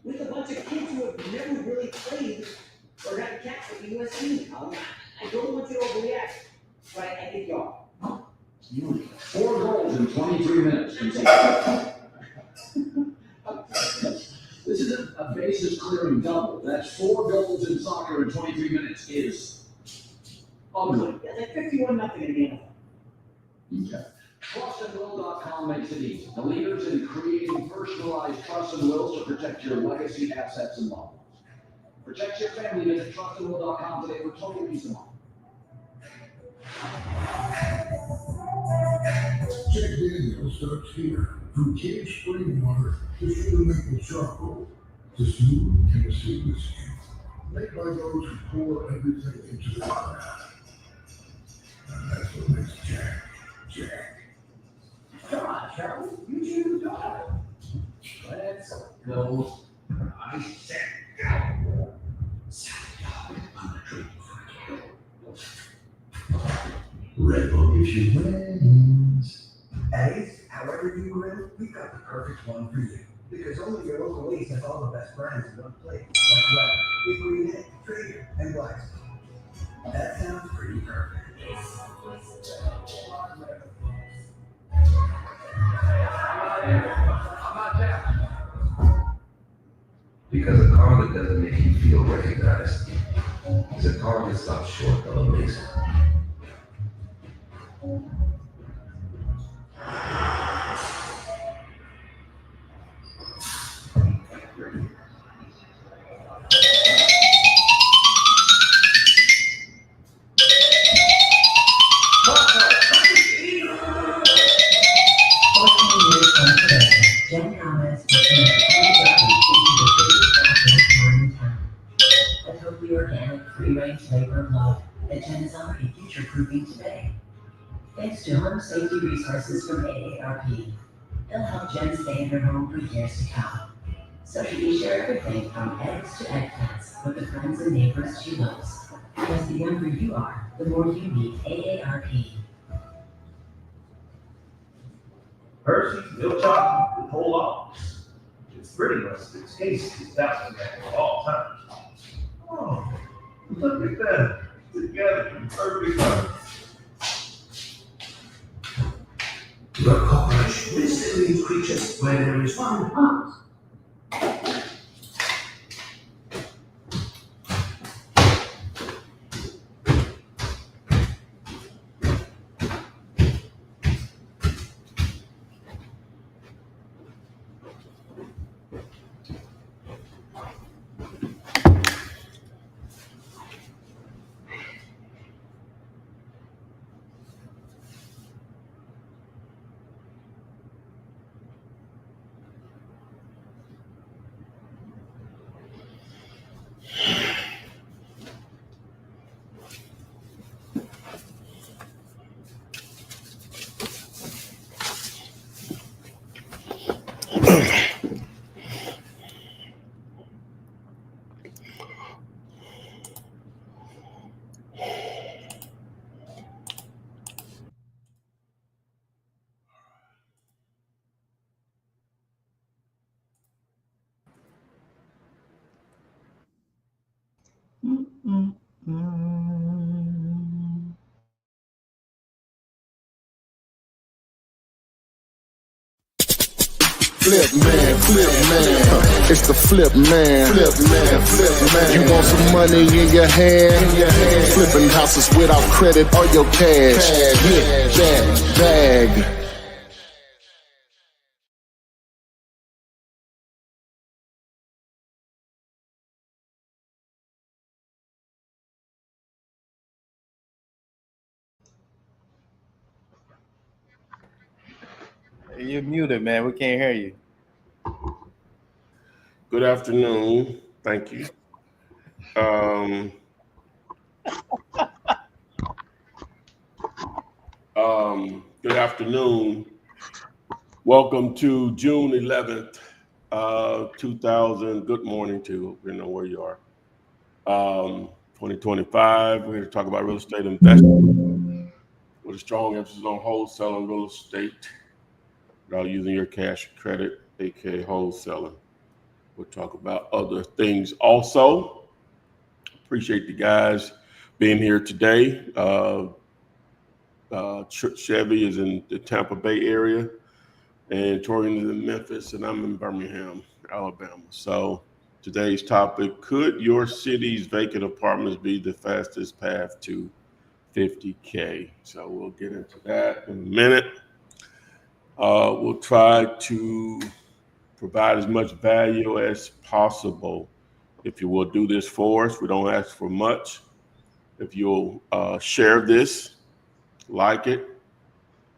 With a bunch of kids who have never really played or got cats at USC. I don't want you to overreact, but I think you are. 4 goals in 23 minutes. This isn't a bases clearing double. That's 4 goals in soccer in 23 minutes is ugly. Yeah, like 51-0 in the NFL. Okay. TrustandWill.com makes it easy. The leaders in creating personalized trust and wills to protect your legacy, assets, and loved ones. Protect your family. Visit TrustandWill.com today for total peace of mind. Jack Daniels starts here. From caged spring water to sugar maple charcoal to smooth Tennessee whiskey. Made by those who pour everything into the craft. And that's what makes Jack, Jack. Come on, Charlie. You choose God. Let's go. I said go. I'm a drink Red Bull gives you wings. At Ace, however you grill, we've got the perfect one for you. Because only your local Ace has all the best brands in one place. Like Weber, Big Green Egg, Traeger, and Blackstone. That sounds pretty perfect. Because a car that doesn't make you feel recognized is a car that stops short of amazing. Jen Thomas working at the a totally organic, free-range labor of love that Jen is already future-proofing today. Thanks to home safety resources from AARP, they'll help Jen stay in her home for years to come. So she can share everything from eggs to eggplants with the friends and neighbors she loves. Because the younger you are, the more you need AARP. Hershey's milk chocolate with whole almonds. It's pretty much the taste is bouncing back at all times. Oh, look at that. Together in perfect color. The cockroach resilient creatures where there is one heart. Flip man, it's the flip man. Flip man. You want some money in your hand? Flipping houses without credit or your cash. Get that bag. You're muted, man. We can't hear you. Good afternoon. Thank you. Good afternoon. Welcome to June 11th, 2000. Good morning to, you know where you are. 2025. We're here to talk about real estate investing with a strong emphasis on wholesaling real estate without using your cash or credit, aka wholesaling. We'll talk about other things also. Appreciate the guys being here today. Chevy is in the Tampa Bay area, and Torian is in Memphis, and I'm in Birmingham, Alabama. So today's topic: could your city's vacant apartments be the fastest path to 50K? So we'll get into that in a minute. We'll try to provide as much value as possible. If you will do this for us, we don't ask for much. If you'll share this, like it.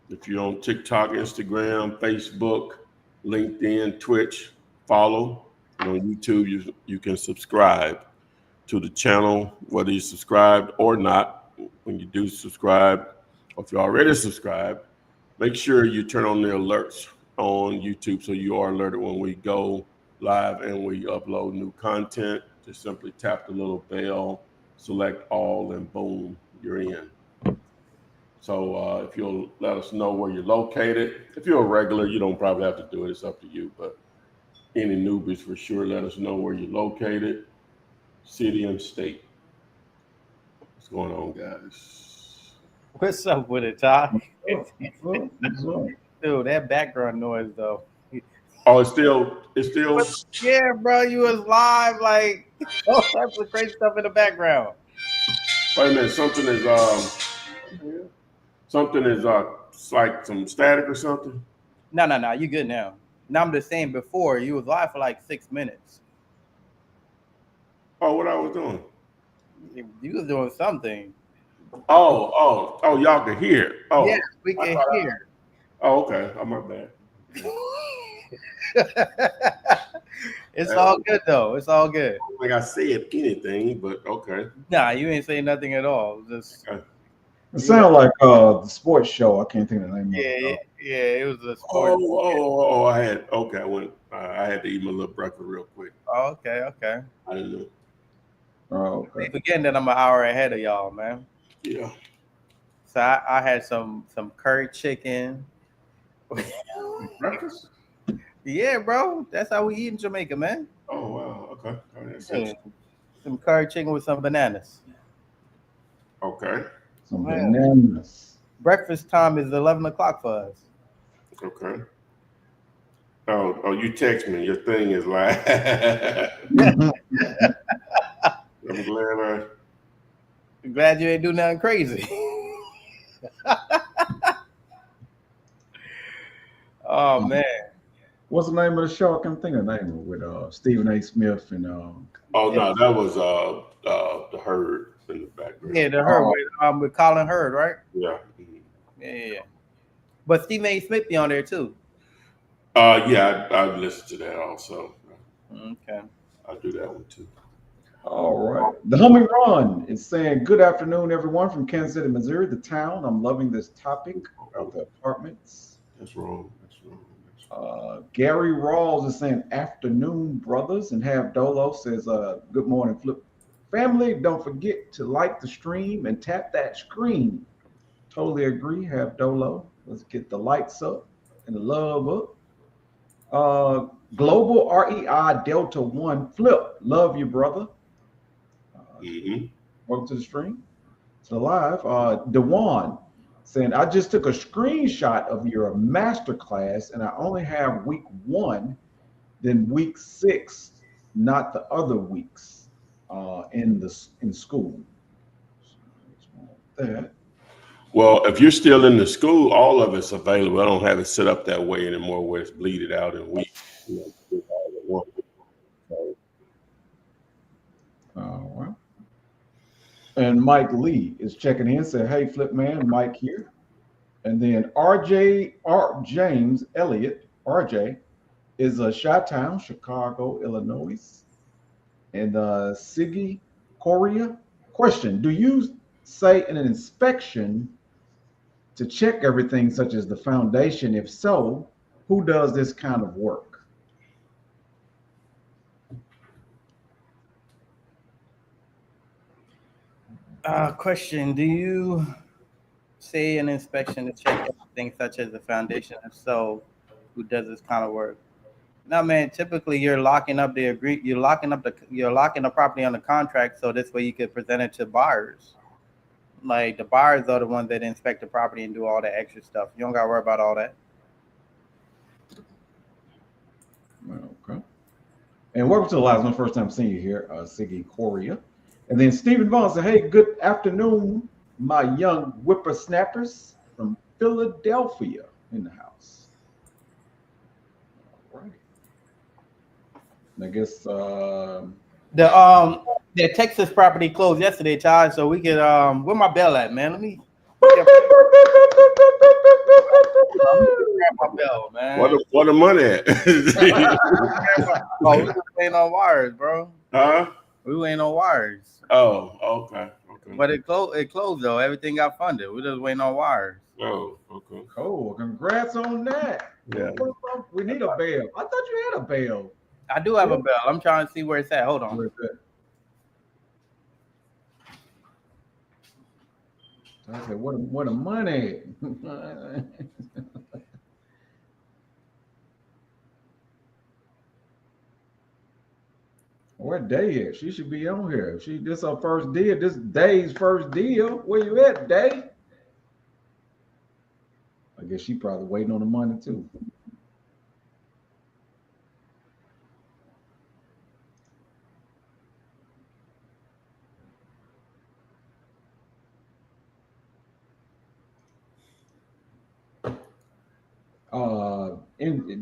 If you're on TikTok, Instagram, Facebook, LinkedIn, Twitch, follow. And on YouTube, you can subscribe to the channel, whether you subscribed or not. When you do subscribe, or if you're already subscribed, make sure you turn on the alerts on YouTube so you are alerted when we go live and we upload new content. Just simply tap the little bell, select all, and boom, you're in. So if you'll let us know where you're located. If you're a regular, you don't probably have to do it. It's up to you. But any newbies, for sure, let us know where you're located, city and state. What's going on, guys? What's up with it, Todd? Dude, that background noise, though. Oh, it's still. Yeah, bro, you was live, like all types of crazy stuff in the background. Wait a minute, something is like some static or something. No, you good now. Now I'm just saying, before you was live for like 6 minutes. Oh, what I was doing? You was doing something. Oh, y'all can hear. Oh, yes, we can hear. Oh, okay. I'm my bad. It's all good though. It's all good. I don't think I said anything, but okay. Nah, you ain't saying nothing at all. Just okay. It sounded like the sports show. I can't think of the name of it. Yeah, it was a sports. I had to eat my little breakfast real quick. Oh, okay. I didn't know. Oh, okay. Forgetting that I'm an hour ahead of y'all, man. Yeah. So I had some curry chicken. Breakfast? Yeah, bro. That's how we eat in Jamaica, man. Oh, wow. Okay. Yeah. Some curry chicken with some bananas. Okay. Some bananas. Breakfast time is 11 o'clock for us. Okay. Oh, you text me. Your thing is like. I'm glad you ain't do nothing crazy. Oh man. What's the name of the show? I can't think of the name of it with Stephen A. Smith and Oh no, that was the Herd in the background. Yeah, the Herd with Colin Hurd, right? Yeah. Yeah. But Stephen A. Smith be on there too. Yeah, I've listened to that also. Okay. I'll do that one too. All right. The Humming Run is saying, good afternoon, everyone from Kansas City, Missouri, the town. I'm loving this topic of the apartments. That's wrong. Gary Rawls is saying, afternoon, brothers. And Have Dolo says, good morning, Flip family. Don't forget to like the stream and tap that screen. Totally agree. Have Dolo. Let's get the lights up and the love up. Global REI Delta 1 Flip. Love you, brother. Welcome to the stream. To the live. Dewan saying, I just took a screenshot of your master class and I only have week 1, then week 6, not the other weeks in school. That. Well, if you're still in the school, all of it's available. I don't have it set up that way anymore where it's bleeded out in weeks. All right. And Mike Lee is checking in, said, hey, Flip Man, Mike here. And then James Elliott, RJ, is a Chi-Town, Chicago, Illinois. And Siggy Korea, question, do you say in an inspection to check everything such as the foundation? If so, who does this kind of work? Question, do you say an inspection to check everything such as the foundation? If so, who does this kind of work? No, man, typically you're locking up the property on the contract, so this way you could present it to buyers. Like the buyers are the ones that inspect the property and do all the extra stuff. You don't gotta worry about all that. Okay. And welcome to the live. It's my first time seeing you here, Siggy Korea. And then Stephen Vaughn said, hey, good afternoon, my young whippersnappers from Philadelphia in the house. All right. And I guess the Texas property closed yesterday, Todd, so we could where my bell at, man? Let me grab my bell, man. What the money at? Oh, we just waiting on wires, bro. Huh? We waiting on wires. Oh, okay. But it closed though. Everything got funded. We're just waiting on wires. Oh, okay. Cool. Congrats on that. Yeah. We need a bell. I thought you had a bell. I do have a bell. I'm trying to see where it's at. Hold on. Where's that? I said, what a money. Where Day at? She should be on here. This her first deal. This Day's first deal. Where you at, Day? I guess she probably waiting on the money too.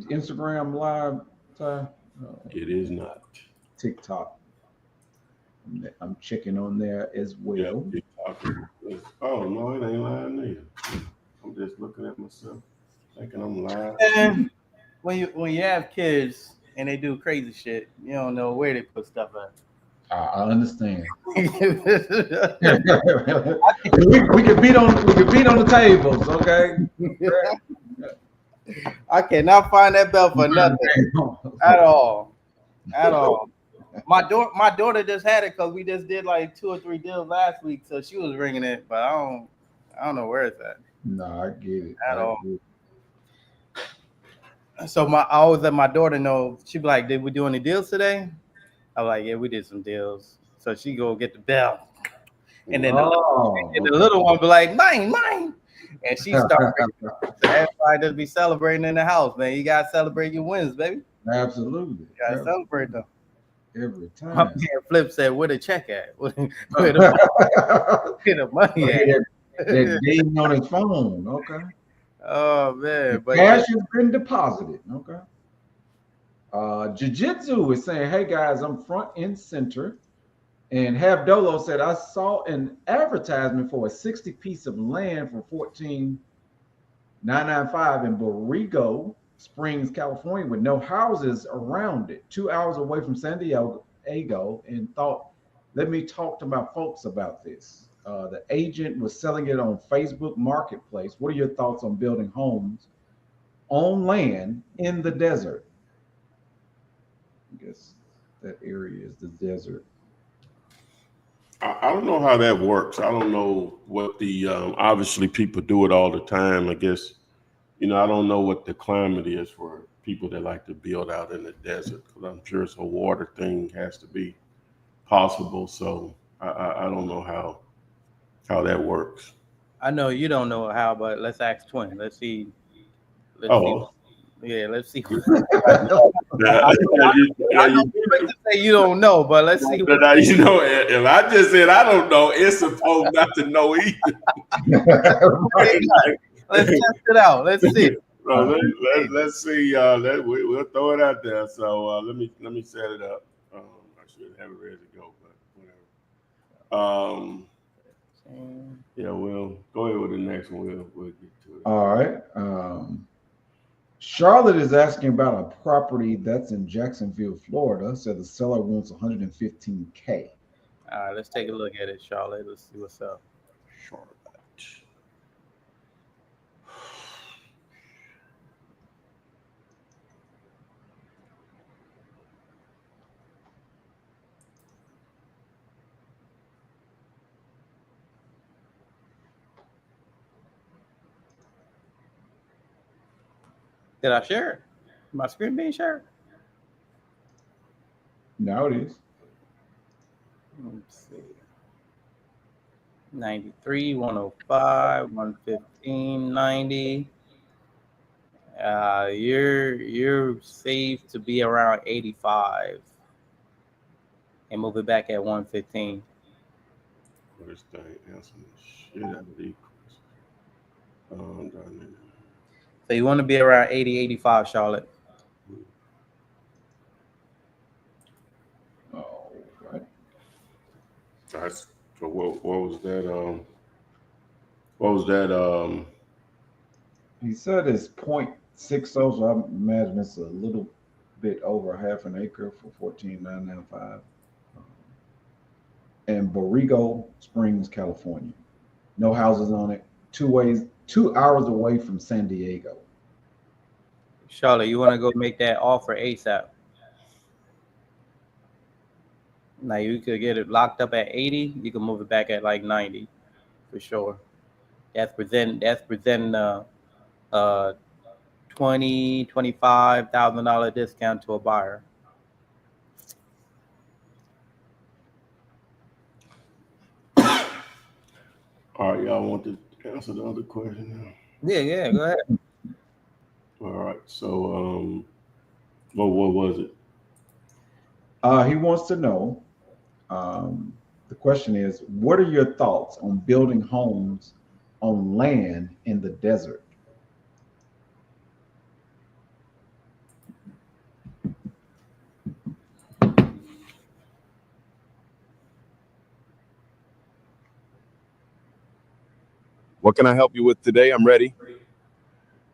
Instagram live, Ty? It is not. TikTok. I'm checking on there as well. Yeah, TikTok. Oh no, it ain't live neither. I'm just looking at myself, thinking I'm live. And when you have kids and they do crazy shit, you don't know where they put stuff at. I understand. we can beat on the tables, okay? I cannot find that bell for nothing at all. My daughter just had it because we just did like 2 or 3 deals last week, so she was ringing it, but I don't know where it's at. No, I get it at all. So I always let my daughter know. She be like, "Did we do any deals today?" I'm like, "Yeah, we did some deals." So she go get the bell, and then the little one be like, "Mine," and she started. So everybody just be celebrating in the house, man. You gotta celebrate your wins, baby. Absolutely. You gotta celebrate them. Every time. My man Flip said, "Where the check at? Where the money at?" That game on his phone. Okay. Oh man, but cash has been deposited. Okay. Jiu-Jitsu is saying, "Hey guys, I'm front and center." And Have Dolo said, "I saw an advertisement for a 60 piece of land for $14,995 in Borrego Springs, California, with no houses around it, 2 hours away from San Diego, and thought, let me talk to my folks about this." The agent was selling it on Facebook Marketplace. What are your thoughts on building homes on land in the desert? I guess that area is the desert. I don't know how that works. I don't know what the obviously people do it all the time. I guess, I don't know what the climate is for people that like to build out in the desert, because I'm sure it's a water thing has to be possible. So I don't know how that works. I know you don't know how, but let's ask Twin. Let's see. Let's see. Oh, Yeah, let's see. now, I don't expect to say you don't know, but let's see. now, you know, if I just said I don't know, it's supposed not to know either. Let's test it out. Let's see. So let's see. We'll throw it out there. So let me set it up. I should have it ready to go, but whatever. Yeah, we'll go ahead with the next one. We'll get to it. All right. Charlotte is asking about a property that's in Jacksonville, Florida. Said the seller wants $115K. All right, let's take a look at it, Charlotte. Let's see what's up. Charlotte. Did I share it? My screen being shared? Now it is. Let's see. 93, 105, 115, 90. You're safe to be around 85 and move it back at 115. Where's that? Answering the shit out of these questions. So you want to be around 80, 85, Charlotte. All right. That's so. What was that? What was that? He said it's 0.60, so I imagine it's a little bit over half an acre for $14,995. And Borrego Springs, California. No houses on it. 2 hours away from San Diego. Charlotte, you want to go make that offer ASAP. Now you could get it locked up at 80. You can move it back at like 90 for sure. That's present $25,000 discount to a buyer. All right, y'all want to answer the other question now? Yeah, go ahead. All right, so what was it? He wants to know, the question is, what are your thoughts on building homes on land in the desert? What can I help you with today? I'm ready.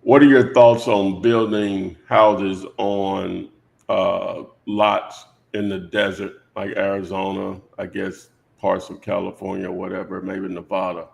What are your thoughts on building houses on lots in the desert, like Arizona, I guess parts of California, whatever, maybe Nevada?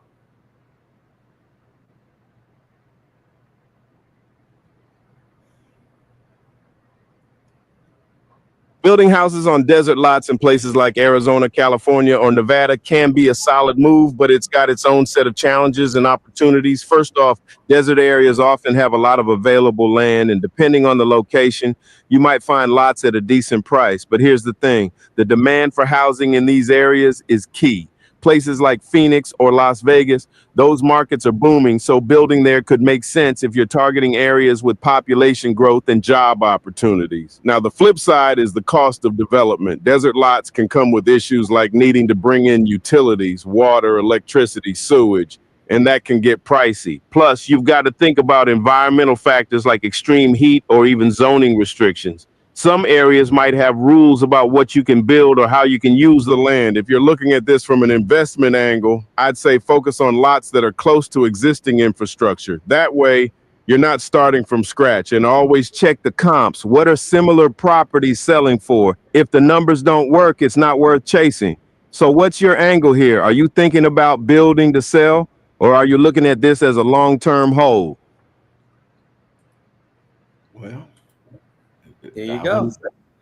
Building houses on desert lots in places like Arizona, California, or Nevada can be a solid move, but it's got its own set of challenges and opportunities. First off, desert areas often have a lot of available land, and depending on the location, you might find lots at a decent price. But here's the thing, the demand for housing in these areas is key. Places like Phoenix or Las Vegas, those markets are booming, so building there could make sense if you're targeting areas with population growth and job opportunities. Now, the flip side is the cost of development. Desert lots can come with issues like needing to bring in utilities, water, electricity, sewage, and that can get pricey. Plus, you've got to think about environmental factors like extreme heat or even zoning restrictions. Some areas might have rules about what you can build or how you can use the land. If you're looking at this from an investment angle, I'd say focus on lots that are close to existing infrastructure. That way, you're not starting from scratch, and always check the comps. What are similar properties selling for? If the numbers don't work, it's not worth chasing. So what's your angle here? Are you thinking about building to sell, or are you looking at this as a long-term hold? Well, there you go.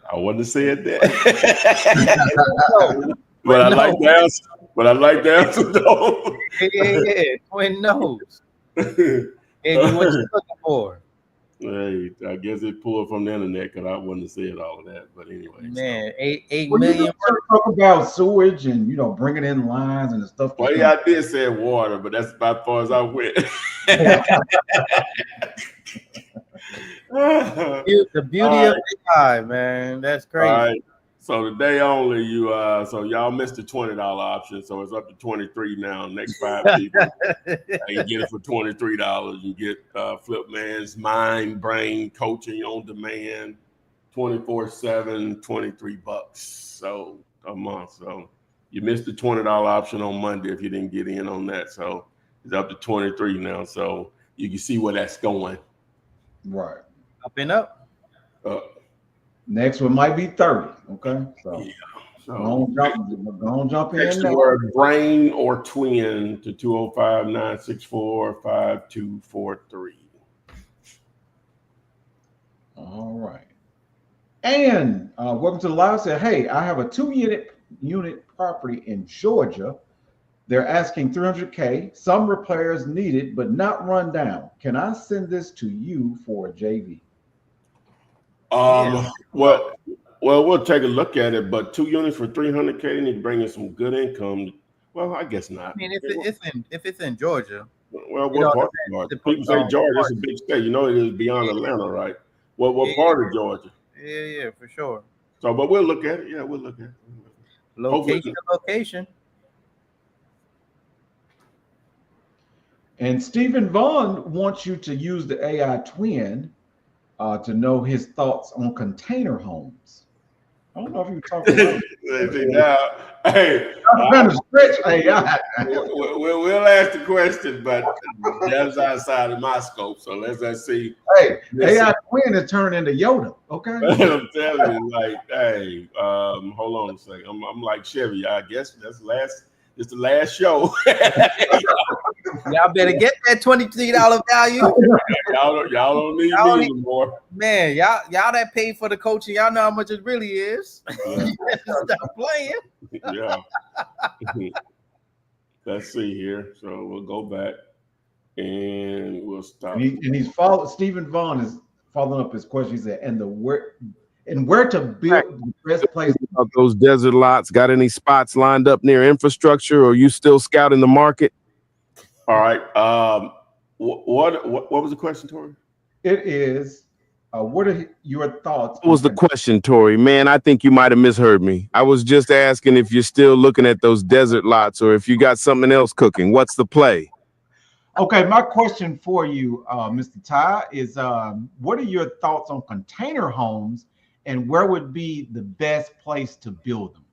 I wouldn't have said that. But I like the answer. But I like the answer though. Yeah. Twin knows. And what you looking for? Hey, I guess it pulled from the internet because I wouldn't have said all of that. But anyway, Man, eight Well, you million. know, talk about sewage and bringing in lines and the stuff. Well, yeah, I did say water, but that's about as far as I went. The beauty of AI, man. That's crazy. All right. So today only so y'all missed the $20 option, so it's up to 23 now. Next 5 people, you get it for $23. You get Flip Man's mind brain coaching on demand, 24/7, $23 so a month. So you missed the $20 option on Monday if you didn't get in on that. So it's up to 23 now. So you can see where that's going. Right. Up and up. Next one might be 30. Okay. So yeah. So don't jump in. Text the word brain or twin to 205-964-5243. All right. And welcome to the live. Said, hey, I have a 2-unit property in Georgia. They're asking $300K. Some repairs needed, but not run down. Can I send this to you for a JV? Well, we'll take a look at it, but 2 units for $300K, they need to bring in some good income. Well, I guess not. I mean, if it's in Georgia. Well, what part of Georgia? People say Georgia is a big state. You know, it is beyond Atlanta, right? What part of Georgia? Yeah, for sure. So, but we'll look at it. Yeah, we'll look at it. Location. And Stephen Vaughn wants you to use the AI twin to know his thoughts on container homes. I don't know if you talk about I'm trying to stretch AI. We'll ask the question, but that's outside of my scope. So let's see. Hey, AI twin is turned into Yoda. Okay. I'm telling you, like, hey, hold on a second. I'm like Chevy. I guess that's it's the last show. Y'all better get that $23 value. Y'all don't need me anymore. Man, y'all that paid for the coaching, y'all know how much it really is. Yeah. Stop playing. Yeah. Let's see here. So we'll go back and we'll stop. Stephen Vaughn is following up his question. He said, where to build the best place. About those desert lots, got any spots lined up near infrastructure, or are you still scouting the market? All right. What was the question, Tori? It is, what are your thoughts? What was the question, Tori? Man, I think you might have misheard me. I was just asking if you're still looking at those desert lots or if you got something else cooking. What's the play? Okay, my question for you, Mr. Ty, is what are your thoughts on container homes and where would be the best place to build them?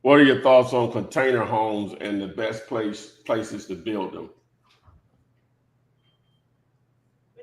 What are your thoughts on container homes and the best places to build them?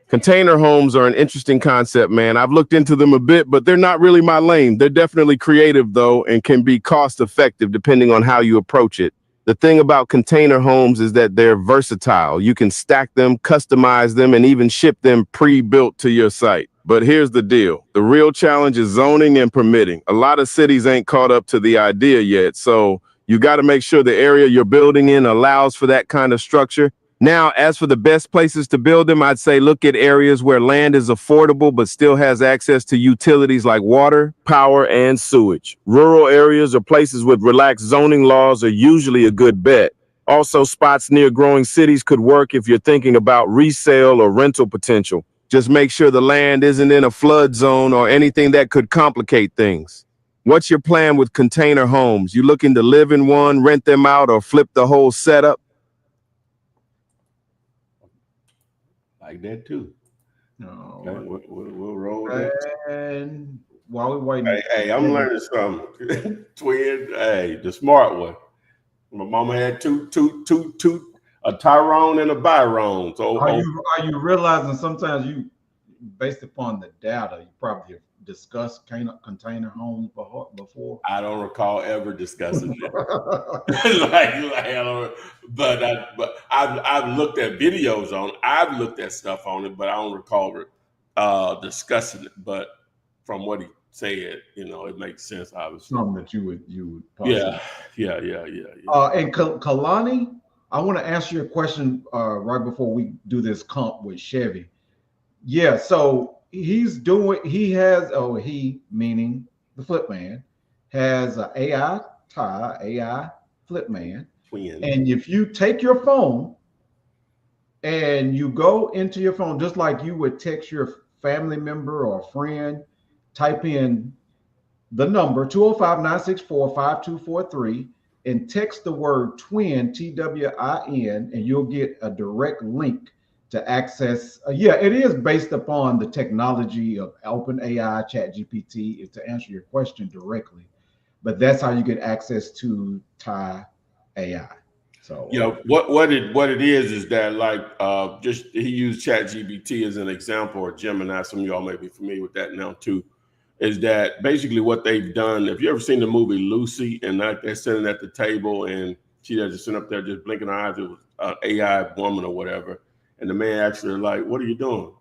Container homes are an interesting concept, man. I've looked into them a bit, but they're not really my lane. They're definitely creative, though, and can be cost effective depending on how you approach it. The thing about container homes is that they're versatile. You can stack them, customize them, and even ship them pre-built to your site. But here's the deal. The real challenge is zoning and permitting. A lot of cities ain't caught up to the idea yet, so you got to make sure the area you're building in allows for that kind of structure. Now, as for the best places to build them, I'd say look at areas where land is affordable but still has access to utilities like water, power, and sewage. Rural areas or places with relaxed zoning laws are usually a good bet. Also, spots near growing cities could work if you're thinking about resale or rental potential. Just make sure the land isn't in a flood zone or anything that could complicate things. What's your plan with container homes? You looking to live in one, rent them out, or flip the whole setup? Like that too. No, okay, we'll roll that. And while we're waiting, hey, I'm learning something. Twin, hey, the smart one. My mama had two, a Tyrone and a Byron. So are you realizing sometimes you, based upon the data, you probably have discussed container homes before? I don't recall ever discussing it. But I've looked at videos on it. I've looked at stuff on it, but I don't recall discussing it. But from what he said, it makes sense. Obviously, something that you would yeah. And Kalani, I want to answer your question right before we do this comp with Chevy. Yeah, so he meaning the flip man, has an AI flip man. Twin. And if you take your phone and you go into your phone, just like you would text your family member or friend, type in the number 205-964-5243 and text the word twin, TWIN, and you'll get a direct link to access. Yeah, it is based upon the technology of OpenAI, ChatGPT, to answer your question directly. But that's how you get access to Thai AI. So what it is that like just he used ChatGPT as an example, or Gemini. Some of y'all may be familiar with that now too. Is that basically what they've done? Have you ever seen the movie Lucy, and like they're sitting at the table and she just sitting up there just blinking her eyes? It was an AI woman or whatever, and the man actually like, "What are you doing?"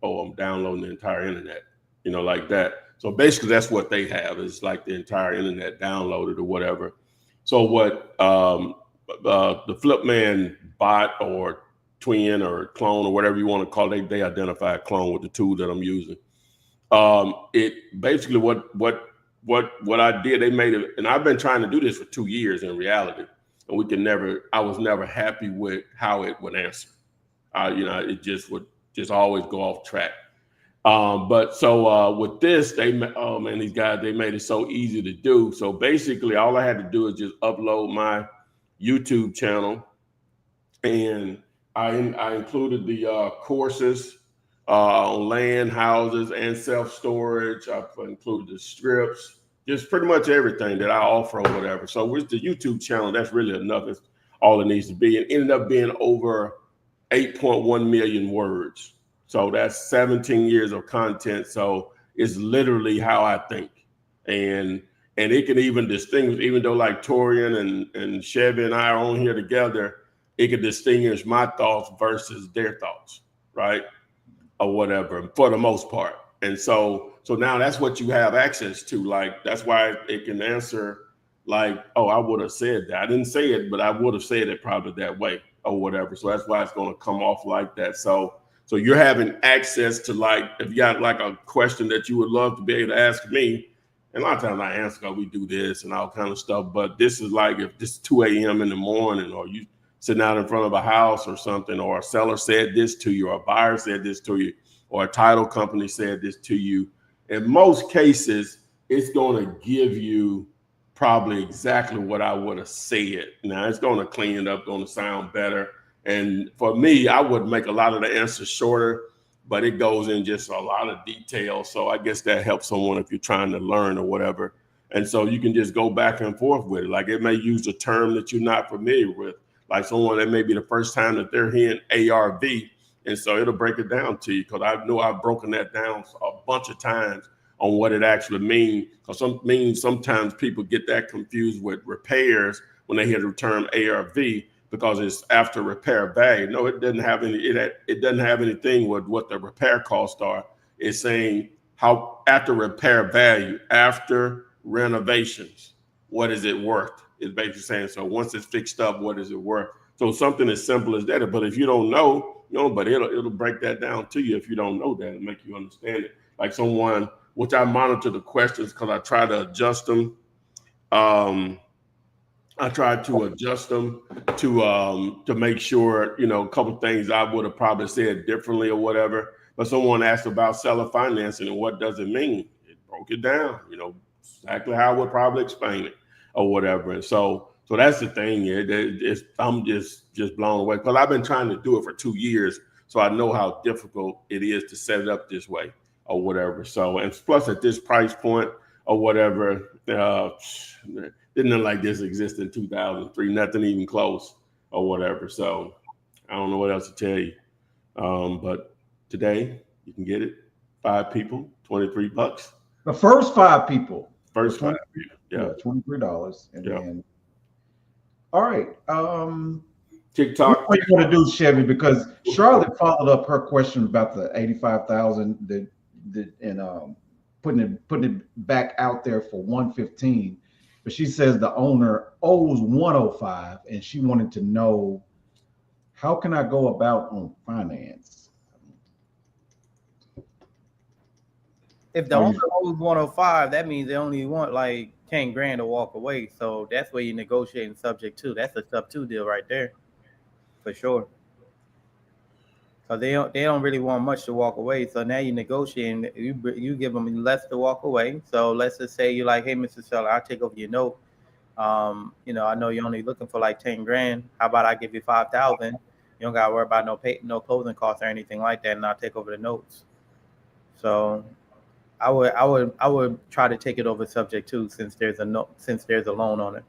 "Oh, I'm downloading the entire internet," like that. So basically, that's what they have, is like the entire internet downloaded or whatever. So what the Flipman bot or twin or clone or whatever you want to call it, they identify a clone with the tool that I'm using. It basically what I did, they made it, and I've been trying to do this for 2 years in reality, and I was never happy with how it would answer. It just would always go off track. But so with this, these guys, they made it so easy to do. So basically all I had to do is just upload my YouTube channel, and I included the courses on land, houses, and self-storage. I've included the strips, just pretty much everything that I offer or whatever. So with the YouTube channel, that's really enough. It's all it needs to be. It ended up being over 8.1 million words. So that's 17 years of content. So it's literally how I think. And it can even distinguish, even though like Torian and Chevy and I are on here together, it can distinguish my thoughts versus their thoughts, right? Or whatever, for the most part. And so now that's what you have access to. Like, that's why it can answer like, "Oh, I would have said that. I didn't say it, but I would have said it probably that way," or whatever. So that's why it's going to come off like that. So you're having access to, like, if you got like a question that you would love to be able to ask me, and a lot of times I answer, "Oh, we do this," and all kind of stuff. But this is like, if this is 2 a.m. in the morning, or you sitting out in front of a house or something, or a seller said this to you, or a buyer said this to you, or a title company said this to you, in most cases, it's going to give you probably exactly what I would have said. Now, it's going to clean it up, going to sound better. And for me, I would make a lot of the answers shorter, but it goes in just a lot of detail. So I guess that helps someone if you're trying to learn or whatever. And so you can just go back and forth with it. Like, it may use a term that you're not familiar with, like someone that may be the first time that they're hearing ARV. And so it'll break it down to you, because I know I've broken that down a bunch of times on what it actually means. Because sometimes people get that confused with repairs when they hear the term ARV, because it's after repair value. No, it doesn't have any. It doesn't have anything with what the repair costs are. It's saying how after repair value, after renovations, what is it worth? It's basically saying, so once it's fixed up, what is it worth? So something as simple as that. But if you don't know, but it'll break that down to you if you don't know that, and make you understand it. Like someone, which I monitor the questions because I try to adjust them. I tried to adjust them to make sure, a couple things I would have probably said differently or whatever. But someone asked about seller financing and what does it mean? It broke it down, exactly how I would probably explain it or whatever. And so that's the thing. I'm just blown away, because I've been trying to do it for 2 years. So I know how difficult it is to set it up this way or whatever. So, and plus at this price point or whatever, didn't nothing like this exist in 2003, nothing even close or whatever. So I don't know what else to tell you. But today you can get it. 5 people, $23. The first 5 people. First 5 people. Yeah. $23. And then, all right. TikTok. What you want to do, Chevy? Because Charlotte followed up her question about the 85,000 and putting it back out there for 115. But she says the owner owes 105, and she wanted to know How can I go about on finance? If the Are owner you owes 105, that means they only want like 10 grand to walk away. So that's where you're negotiating subject to. That's a sub 2 deal right there, for sure. Because they don't really want much to walk away. So now you're negotiating. You give them less to walk away. So let's just say you're like, hey, Mr. Seller, I'll take over your note. I know you're only looking for like 10 grand. How about I give you 5,000? You don't gotta worry about no closing costs or anything like that, and I'll take over the notes. So I would try to take it over subject to, since there's a loan on it.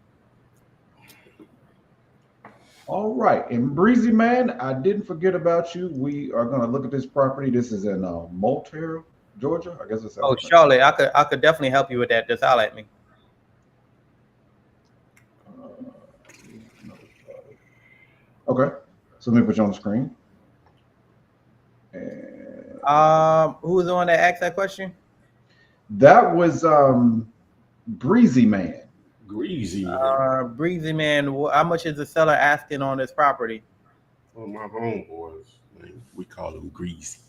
all right? And Breezy Man, I didn't forget about you. We are going to look at this property. This is in Moultrie, Georgia. I guess it's Oh, Charlotte, I could definitely help you with that. Just holler at me. Okay, so let me put you on the screen. Who was the one that asked that question? That was Breezy Man. Greasy, man. Breezy Man, how much is the seller asking on this property? Well, my homeboys, man, we call them greasy.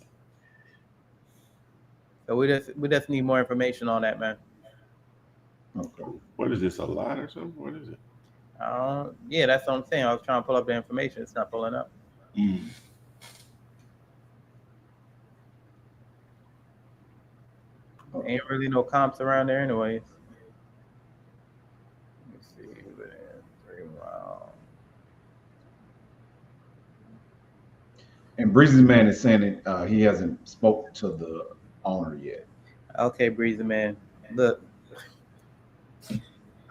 So we just need more information on that, man. Okay. What is this, a lot or something? What is it? Yeah, that's what I'm saying. I was trying to pull up the information. It's not pulling up. Ain't really no comps around there anyways. Let me see. 3 mile. And Breezy Man is saying that he hasn't spoke to the owner yet. Okay, Breezy Man. Look.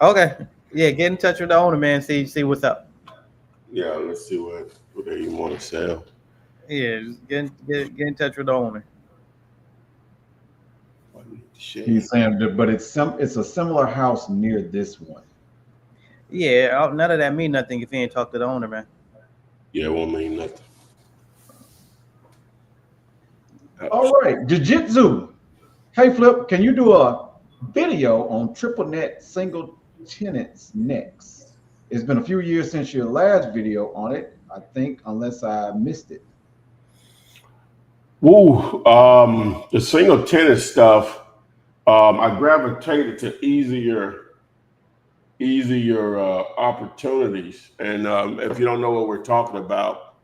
Okay. Yeah, get in touch with the owner, man. See what's up. Yeah, let's see what they want to sell. Yeah, just get in touch with the owner. He's saying that, but it's a similar house near this one. Yeah, none of that mean nothing if you ain't talk to the owner, man. Yeah, it won't mean nothing. All right, Jiu-Jitsu. Hey, Flip, can you do a video on triple net single tenants next? It's been a few years since your last video on it, I think, unless I missed it. Woo, the single tenant stuff, I gravitated to easier opportunities. And if you don't know what we're talking about,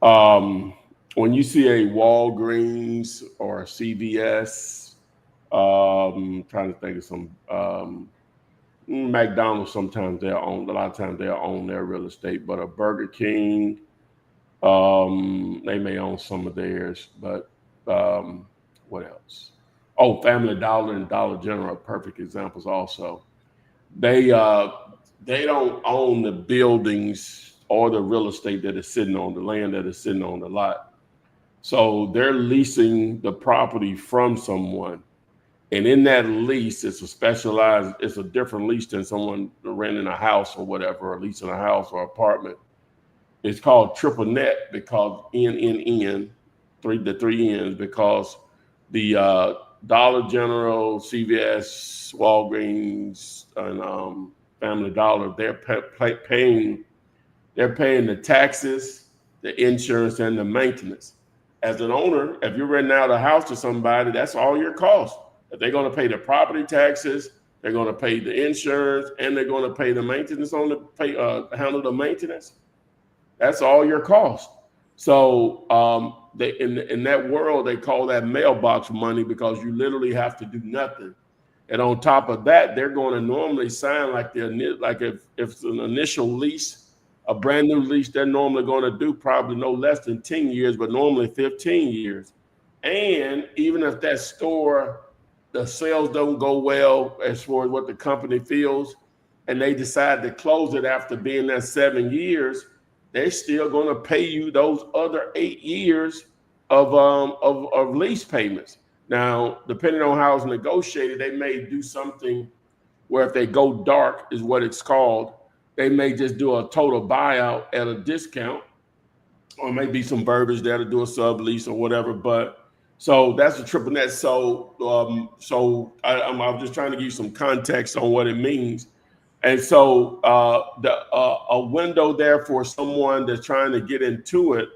when you see a Walgreens or a CVS, trying to think of some McDonald's, sometimes a lot of times they'll own their real estate, but a Burger King, they may own some of theirs, but what else? Oh, Family Dollar and Dollar General are perfect examples also. They don't own the buildings or the real estate that is sitting on the land that is sitting on the lot. So they're leasing the property from someone. And in that lease, it's a different lease than someone renting a house or whatever, or leasing a house or apartment. It's called triple net because the three N's, because the Dollar General, CVS, Walgreens, and Family Dollar, they're paying the taxes, the insurance, and the maintenance. As an owner, if you're renting out a house to somebody, that's all your cost. If they're going to pay the property taxes, they're going to pay the insurance, and they're going to pay the maintenance handle the maintenance. That's all your cost. So in that world, they call that mailbox money, because you literally have to do nothing. And on top of that, they're going to normally sign like if it's an initial lease, a brand new lease, they're normally going to do probably no less than 10 years, but normally 15 years. And even if that store, the sales don't go well as far as what the company feels, and they decide to close it after being there 7 years, they're still going to pay you those other 8 years of lease payments. Now, depending on how it's negotiated, they may do something where if they go dark, is what it's called, they may just do a total buyout at a discount, or maybe some verbiage there to do a sublease or whatever. But so that's a triple net. So I'm just trying to give you some context on what it means. And so a window there for someone that's trying to get into it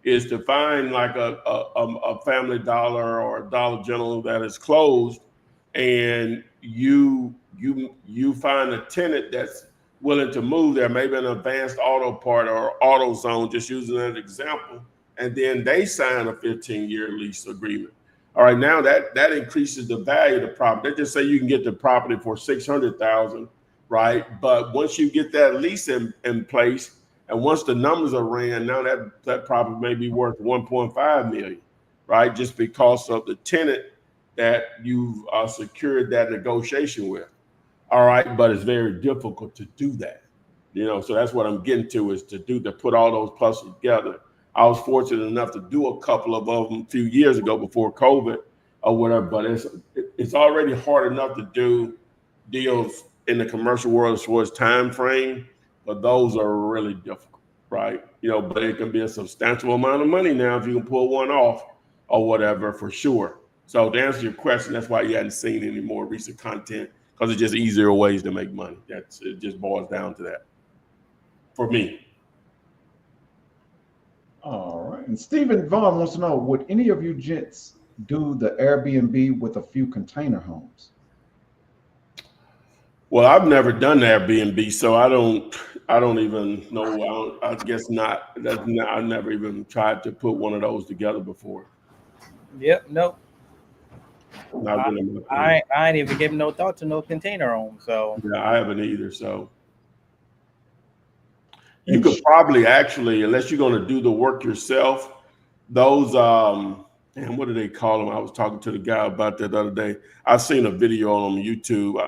is to find like a Family Dollar or a Dollar General that is closed, and you find a tenant that's willing to move there, maybe an Advanced Auto Part or Auto Zone, just using that example, and then they sign a 15-year lease agreement. All right, now that increases the value of the property. They just say you can get the property for $600,000, right? But once you get that lease in place, and once the numbers are ran, now that property may be worth 1.5 million, right? Just because of the tenant that you've secured that negotiation with. All right, but it's very difficult to do that, so that's what I'm getting to, is to put all those pluses together. I was fortunate enough to do a couple of them a few years ago before COVID or whatever, but it's already hard enough to do deals in the commercial world as far as time frame, but those are really difficult, right? But it can be a substantial amount of money now if you can pull one off or whatever, for sure. So to answer your question, that's why you hadn't seen any more recent content, because it's just easier ways to make money. It just boils down to that for me. All right. And Stephen Vaughn wants to know, would any of you gents do the Airbnb with a few container homes? Well, I've never done Airbnb, so I don't even know. I guess not. I never even tried to put one of those together before. Yep. Nope. Not really. I ain't even given no thought to no container home. So yeah, I haven't either. So you could probably actually, unless you're going to do the work yourself, those and what do they call them? I was talking to the guy about that the other day. I've seen a video on YouTube.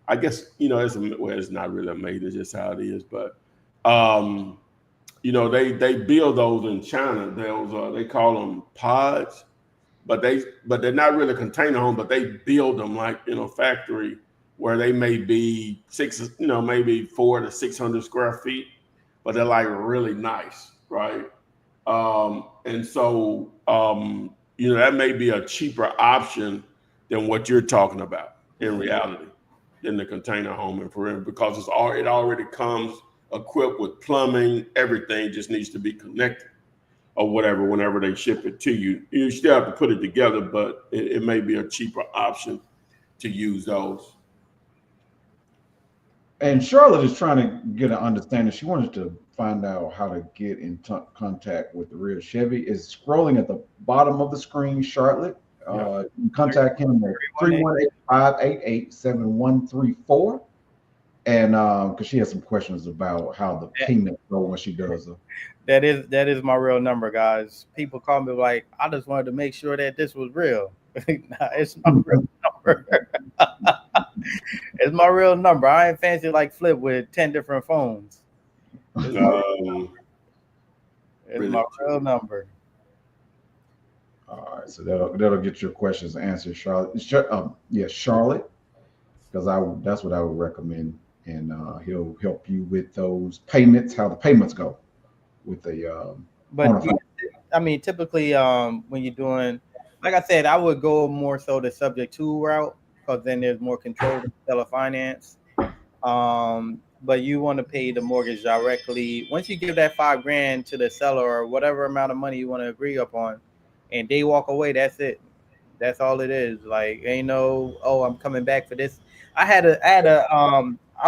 I guess it's not really amazing, it's just how it is. But they build those in China. They call them pods, but they're not really container homes. But they build them like in a factory where they may be maybe 400 to 600 square feet, but they're like really nice, right? And so that may be a cheaper option than what you're talking about in reality, than the container home in perimeter, because it already comes equipped with plumbing. Everything just needs to be connected or whatever whenever they ship it to you. You still have to put it together, but it may be a cheaper option to use those. And Charlotte is trying to get an understanding. She wanted to find out how to get in contact with the real Chevy. Is scrolling at the bottom of the screen, Charlotte. You can contact him at 318-588-7134. And because she has some questions about how the payment go when she does it. That is my real number, guys. People call me like, I just wanted to make sure that this was real. Nah, it's my real number. It's my real number. I ain't fancy like Flip with 10 different phones. It's my real number. All right, so that'll get your questions answered, Charlotte. Charlotte, because that's what I would recommend, and he'll help you with those payments, how the payments go with the. But I mean, typically, when you're doing, like I said, I would go more so the subject to route, because then there's more control to seller finance. But you want to pay the mortgage directly. Once you give that $5,000 to the seller or whatever amount of money you want to agree upon, and they walk away, that's it. That's all it is. Like, ain't no, oh, I'm coming back for this. I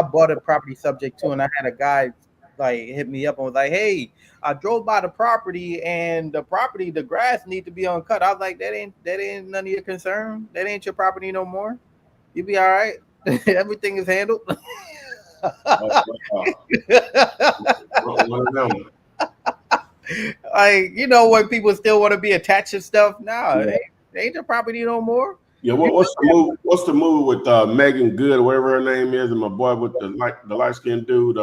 bought a property subject to, and I had a guy like hit me up and was like, hey, I drove by the property and the grass need to be uncut. I was like, that ain't none of your concern. That ain't your property no more. You be all right. Everything is handled. Like, when people still want to be attached to stuff. Nah, it ain't your property no more. Yeah, what's the movie with Megan Good, whatever her name is, and my boy with the light skinned dude,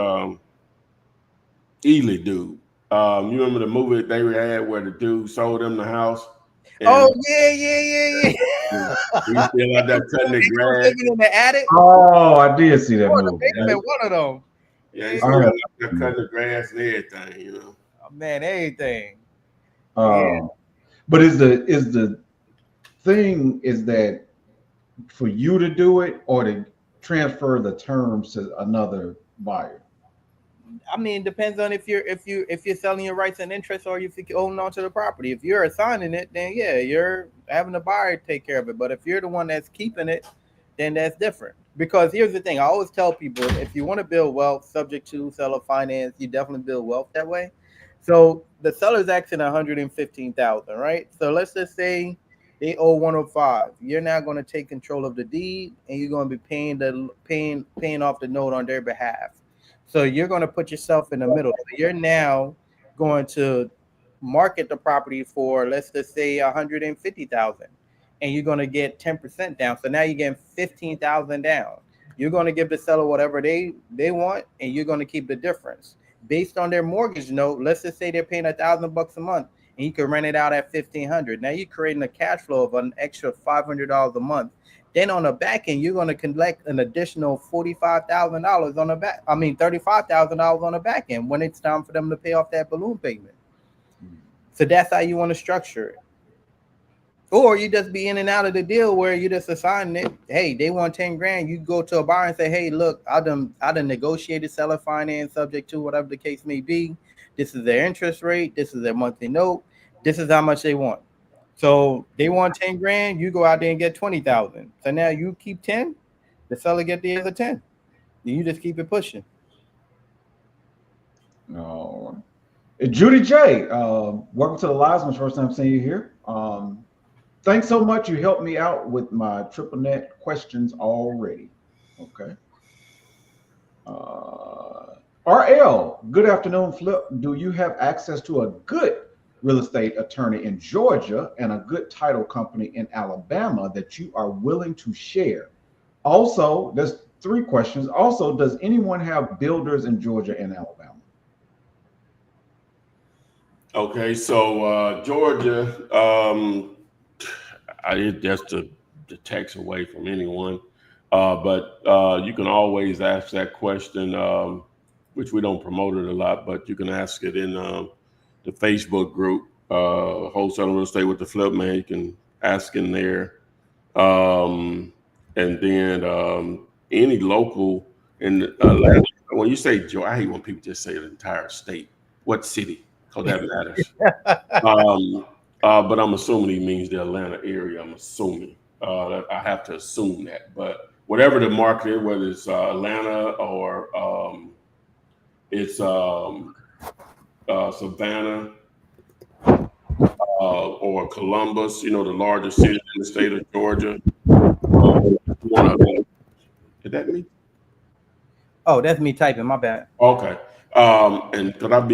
Ely dude. You remember the movie they had where the dude sold them the house? Oh yeah. He still out there cutting the grass. Living in the attic. Oh, I did see that movie. One of them. Yeah, he's still out there cutting the grass and everything, Oh, man, everything. But is the thing is that for you to do it or to transfer the terms to another buyer? I mean, depends on if you're selling your rights and interests or if you're holding on to the property. If you're assigning it, then yeah, you're having the buyer take care of it. But if you're the one that's keeping it, then that's different. Because here's the thing: I always tell people, if you want to build wealth, subject to seller finance, you definitely build wealth that way. So the seller's asking 115,000, right? So let's just say they owe 105. You're now going to take control of the deed, and you're going to be paying off the note on their behalf. So you're going to put yourself in the middle. So you're now going to market the property for, let's just say, 150,000, and you're going to get 10% down. So now you're getting 15,000 down. You're going to give the seller whatever they want, and you're going to keep the difference based on their mortgage note. Let's just say they're paying $1,000 a month, and you can rent it out at 1,500. Now you're creating a cash flow of an extra $500 a month. Then on the back end, you're going to collect an additional $45,000 on the back. I mean, $35,000 on the back end when it's time for them to pay off that balloon payment. So that's how you want to structure it. Or you just be in and out of the deal where you just assign it. Hey, they want 10 grand. You go to a buyer and say, hey, look, I done negotiated seller finance subject to whatever the case may be. This is their interest rate. This is their monthly note. This is how much they want. So they want 10 grand. You go out there and get 20,000. So now you keep 10. The seller get the other 10. You just keep it pushing. No. Judy J, welcome to the Lives. My first time seeing you here. Thanks so much. You helped me out with my triple net questions already. Okay. RL, good afternoon, Flip. Do you have access to a good real estate attorney in Georgia and a good title company in Alabama that you are willing to share? Also, there's 3 questions. Also, does anyone have builders in Georgia and Alabama? Okay, so Georgia, that's the tax away from anyone, but you can always ask that question, which we don't promote it a lot, but you can ask it in the Facebook group, Wholesale Real Estate with the Flip Man. You can ask in there, and then any local in Atlanta. When you say Georgia, I hate when people just say the entire state. What city? Because that matters. But I'm assuming he means the Atlanta area. I'm assuming. I have to assume that. But whatever the market is, whether it's Atlanta or it's Savannah or Columbus, the largest city in the state of Georgia. Is that me? Oh, that's me typing. My bad. Okay. And because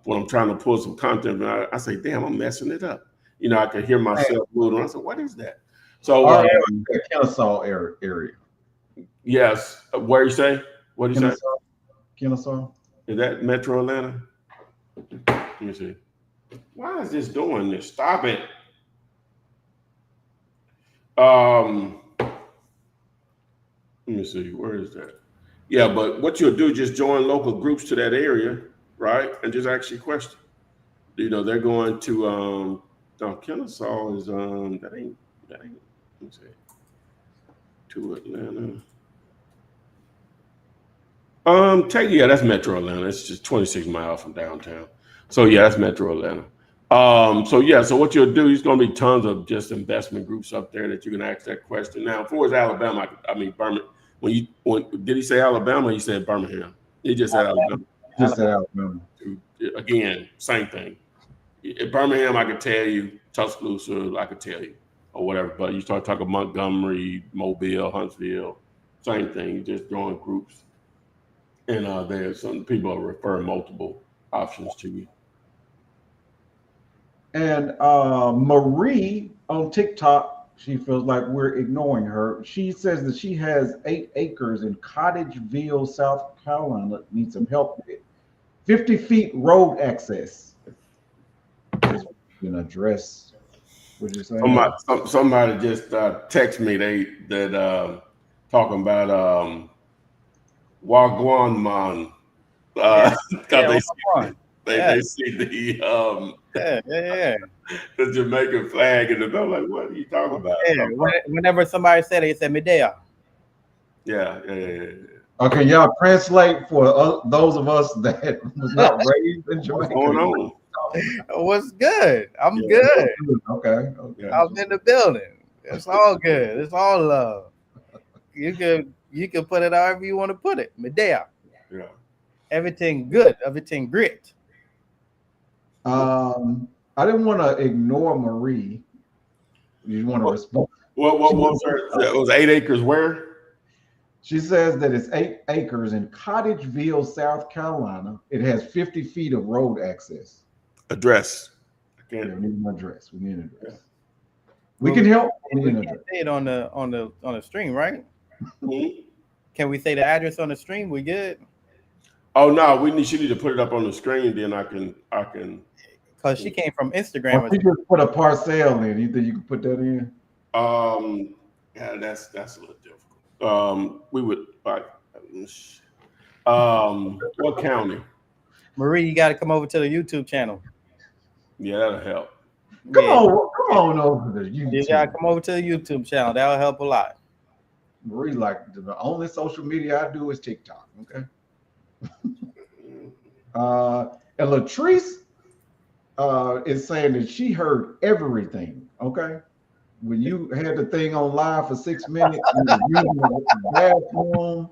when I'm trying to pull some content, I say, damn, I'm messing it up. I can hear myself moving. I said, what is that? So Kennesaw area. Yes. Where you say? What do you say? Kennesaw. Is that Metro Atlanta? Let me see. Why is this doing this? Stop it. Let me see. Where is that? Yeah, but what you'll do, just join local groups to that area, right? And just ask your question. They're going to Kennesaw is that ain't let me see. To Atlanta. That's Metro Atlanta. It's just 26 miles from downtown. So yeah, that's Metro Atlanta. So what you'll do, there's gonna be tons of just investment groups up there that you can ask that question. Now, for Alabama, Birmingham. When did he say Alabama? He said Birmingham. He just said Alabama. Just said Alabama. Again, same thing. In Birmingham, I could tell you. Tuscaloosa, I could tell you, or whatever. But you start talking Montgomery, Mobile, Huntsville, same thing. You just join groups, and there's some people refer multiple options to you. And Marie on TikTok, she feels like we're ignoring her. She says that she has 8 acres in Cottageville, South Carolina, needs some help with 50 feet road access. An address. What you saying? Somebody just text me that talking about Wagwan Man. They see the Jamaican flag, and I'm like, what are you talking about? Yeah, whenever somebody said it, they said Medea. Yeah. Okay, y'all translate for those of us that was not raised in Jamaica. What's going on? What's good? I'm good. Okay. I'm in the building. It's all good. It's all love. You can put it however you want to put it. Medea. Yeah. Everything good. Everything great. I didn't want to ignore Marie. You want to respond? What was her? It was 8 acres where? She says that it's 8 acres in Cottageville, South Carolina. It has 50 feet of road access. Address. We need an address. We need an address. We can help. We can't say it on the stream, right? Mm-hmm. Can we say the address on the stream? We good? Oh no, she need to put it up on the screen. Then I can. Because she came from Instagram. She just put a parcel in. You think you can put that in? Yeah, that's a little difficult. We would like. What county? Marie, you got to come over to the YouTube channel. Yeah, that'll help. Come on over to the YouTube. You got to come over to the YouTube channel. That'll help a lot. Marie, like the only social media I do is TikTok. Okay. And Latrice is saying that she heard everything. Okay. When you had the thing on live for 6 minutes, you were using the bathroom.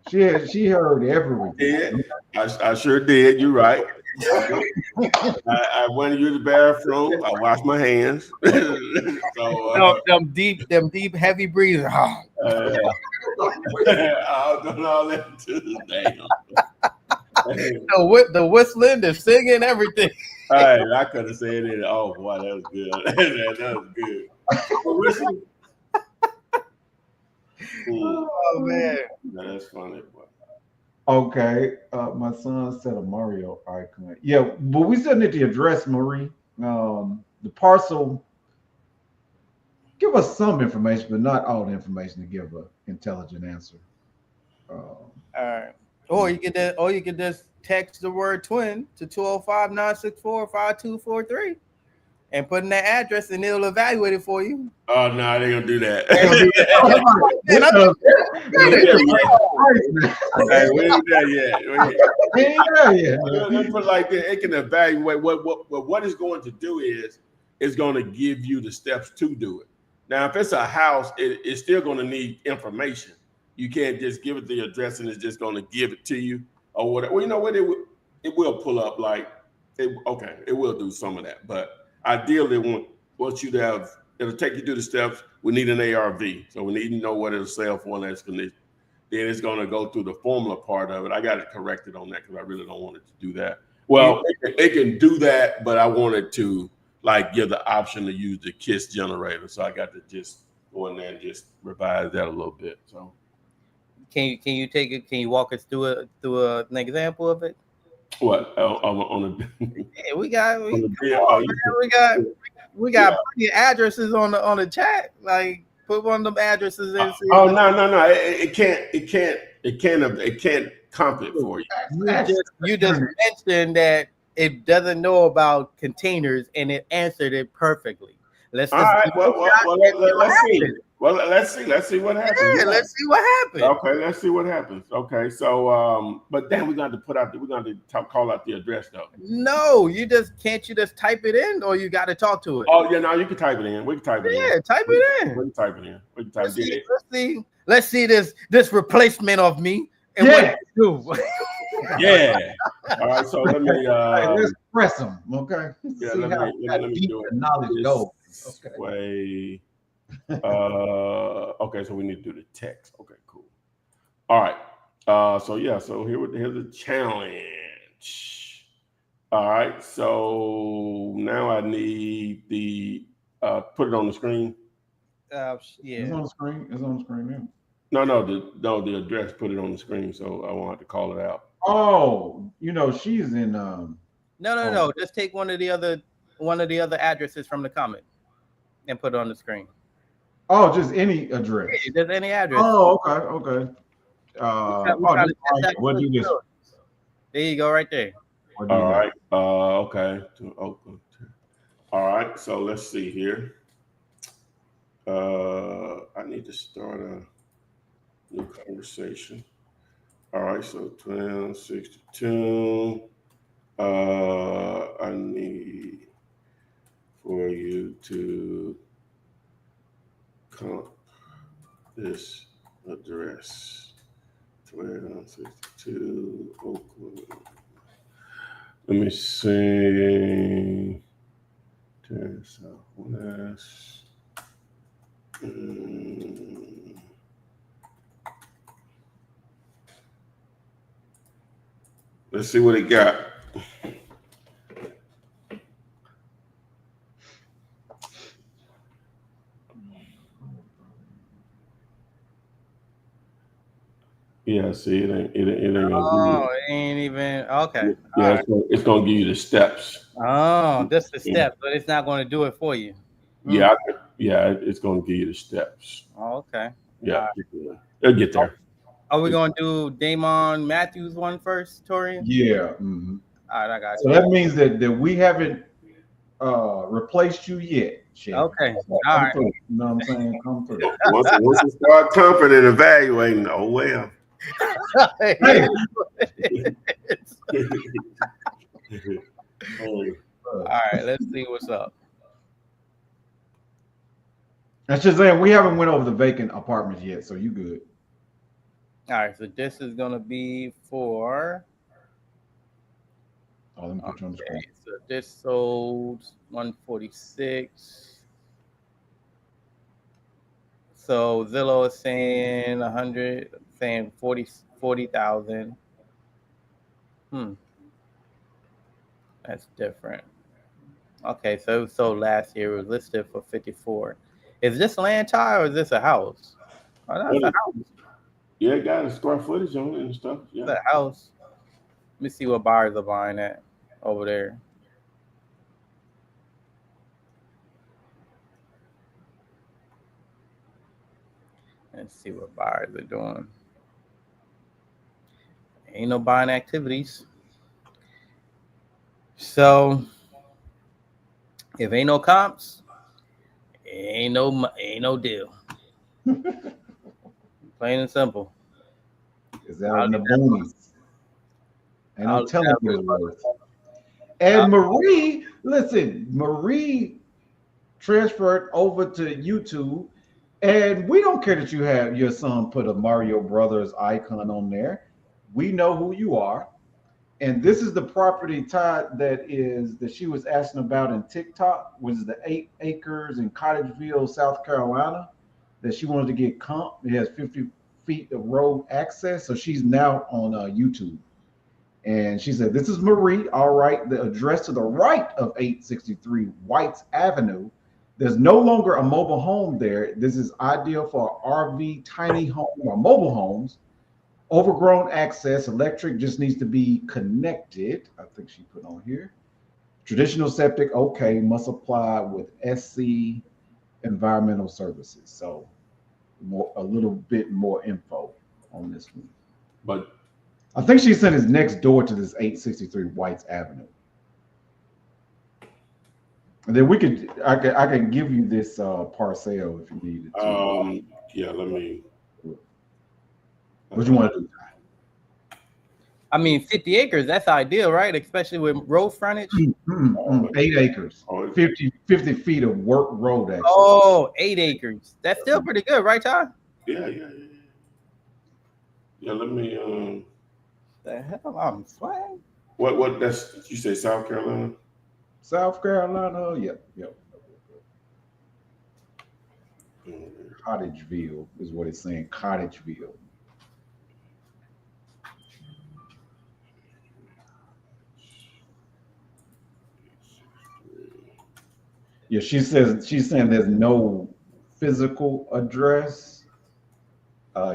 She heard everything. Yeah, I sure did. You're right. I went to use the bathroom. I washed my hands. So, them deep, heavy breathing. I've done all that too. Damn. The whistling, the singing, everything. All right, I could have said it. Oh boy, that was good. That was good. Oh man, that's funny. Okay, my son said a Mario icon. Yeah, but we still need the address, Marie. The parcel. Give us some information, but not all the information to give an intelligent answer. All right. Or you could just text the word twin to 205-964-5243 and put in that address and it'll evaluate it for you. Oh no, they gonna do that. Hey, we ain't there yet. Let's put it like that. It can evaluate what it's going to do is it's going to give you the steps to do it. Now, if it's a house, it's still going to need information. You can't just give it the address and it's just going to give it to you or whatever. Well, you know what? It will pull up it will do some of that. But ideally, once you have, it'll take you through the steps. We need an ARV. So we need to know what it'll sell for and that's going to, then it's going to go through the formula part of it. I got it corrected on that because I really don't want it to do that. Well, it can do that, but I wanted to give the option to use the KISS generator. So I got to just go in there and just revise that a little bit. So. Can you take it? Can you walk us through an example of it? What on the? Yeah, we got plenty of addresses on the chat. Like put one of them addresses in. Oh no! It can't comp it for you. You just mentioned that it doesn't know about containers and it answered it perfectly. Let's see. Well, let's see what happens. Yeah, let's see what happens. Okay, let's see what happens. Okay, so but then we're going to call out the address though. No, can't you just type it in, or you got to talk to it? Oh yeah, no, you can type it in. We can type it in. Yeah, type it in. We can type it in. We can type it in. Let's see this replacement of me and what it do. Yeah. All right, so let me let's press them. Okay. Yeah, let me do it. Knowledge go. Okay. Way. Okay, so we need to do the text. Okay, cool. All right. So here's the challenge. All right. So now I need the put it on the screen. Yeah. It's on the screen. It's on the screen No, now. the address. Put it on the screen, so I won't have to call it out. Oh, she's in. No. Just take one of the other addresses from the comment and put it on the screen. Oh, just any address. Yeah, just any address. Oh, okay. We'll do this. There you go, right there. All right. Okay. All right. So let's see here. I need to start New conversation. All right, so 1262. I need for you to comp this address. 1262 Oakland. Let me see. 10 Southwest. Let's see what it got. Yeah, see, it ain't gonna give you. It ain't even okay. Yeah, All right. it's gonna give you the steps. Oh, that's the step, but it's not going to do it for you. Yeah, it's gonna give you the steps. Oh, okay. Yeah, it'll get there. Are we going to do Damon Matthews one first, Torian? Yeah. All right, I got So you. that means that we haven't replaced you yet, Chef. Okay. So All come right. through. You know what I'm saying? Come through. Once you start comforting and evaluating, oh well. Hey. All right, let's see what's up. That's just saying we haven't went over the vacant apartments yet, so you good. All right, so this is gonna be for. Oh, let me put you on the screen. So this sold 146. So Zillow is saying 100, saying 40,000. That's different. Okay, so it was sold last year. It was listed for 54. Is this land tie or is this a house? Oh, that's a house. Yeah, it got a square footage on it and stuff. Yeah. It's a house. Let me see what buyers are buying at over there. Let's see what buyers are doing. Ain't no buying activities. So if ain't no comps, ain't no deal. Plain and simple. Is that in the boonies? Ain't no telling what it's worth. And Marie transferred over to YouTube, and we don't care that you have your son put a Mario Brothers icon on there. We know who you are. And this is the property, Todd, that she was asking about in TikTok, which is the 8 acres in Cottageville, South Carolina, that she wanted to get comp. It has 50 feet of road access. So she's now on YouTube. And she said, this is Marie. All right. The address to the right of 863 Whites Avenue. There's no longer a mobile home there. This is ideal for RV, tiny home, or mobile homes. Overgrown access, electric just needs to be connected. I think she put on here. Traditional septic, okay, must apply with SC Environmental Services. So a little bit more info on this one. But I think she said it's next door to this 863 Whites Avenue. And then I can give you this parcel if you need it. Yeah, let me. What you want to do? I mean, 50 acres, that's ideal, right? Especially with road frontage. 8 acres, 50 feet of work road access. Oh, 8 acres. That's still pretty good, right, Ty? Yeah. Yeah, let me. The hell, I'm sweating. What? That's you say South Carolina? South Carolina, yep. Cottageville is what it's saying. Cottageville. Yeah, she's saying there's no physical address.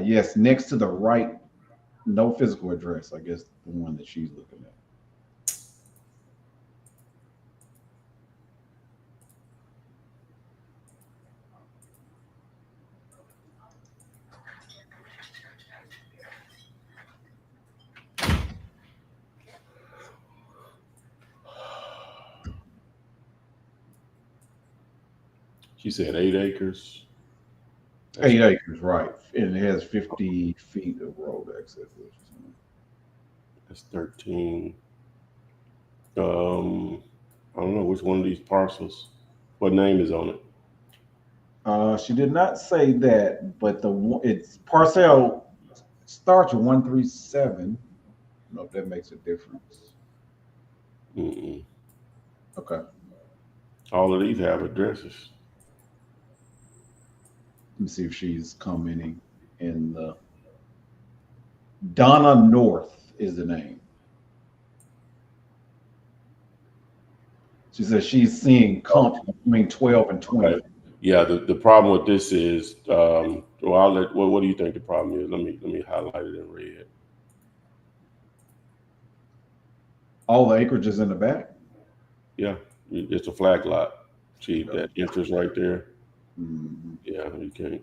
Yes, next to the right, no physical address. I guess the one that she's looking at. She said 8 acres. 8 acres, right? And it has 50 feet of road access. That's 13. I don't know which one of these parcels. What name is on it? She did not say that, but it's parcel starts with 137. I don't know if that makes a difference. Mm-mm. Okay. All of these have addresses. Let me see if she's commenting in the Donna North is the name. She says she's seeing comps between 12 and 20. Okay. Yeah, the problem with this is, well, what do you think the problem is? Let me highlight it in red. All the acreage is in the back? Yeah, it's a flag lot. See that interest right there? Mm-hmm. Yeah, you can't.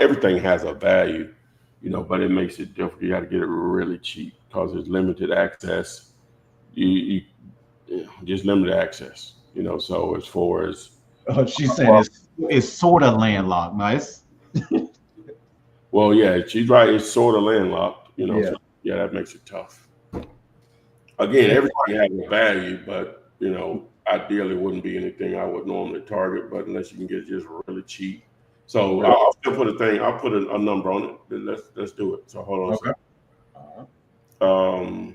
Everything has a value, but it makes it difficult. You got to get it really cheap because there's limited access. You just limited access. So as far as She's saying it's sort of landlocked. Nice. well, yeah, she's right. It's sort of landlocked. Yeah. So, yeah, that makes it tough. Again, everything has a value, but ideally wouldn't be anything I would normally target. But unless you can get it just really cheap, so I'll still put a thing. I'll put a number on it. Let's do it. So hold on. Okay.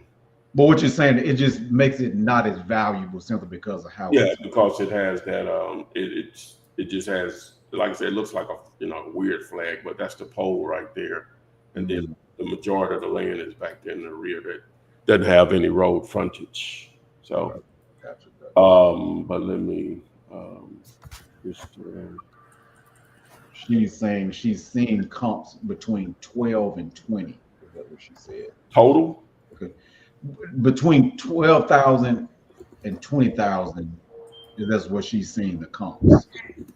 But what you're saying, it just makes it not as valuable simply because of how. Yeah, because it has that. It just has, like I said, it looks like a weird flag, but that's the pole right there, and then the majority of the land is back there in the rear that doesn't have any road frontage. So, Gotcha. But let me just. She's saying she's seeing comps between 12 and 20. Is that what she said? Total? Okay. Between 12,000 and 20,000, that's what she's seeing the comps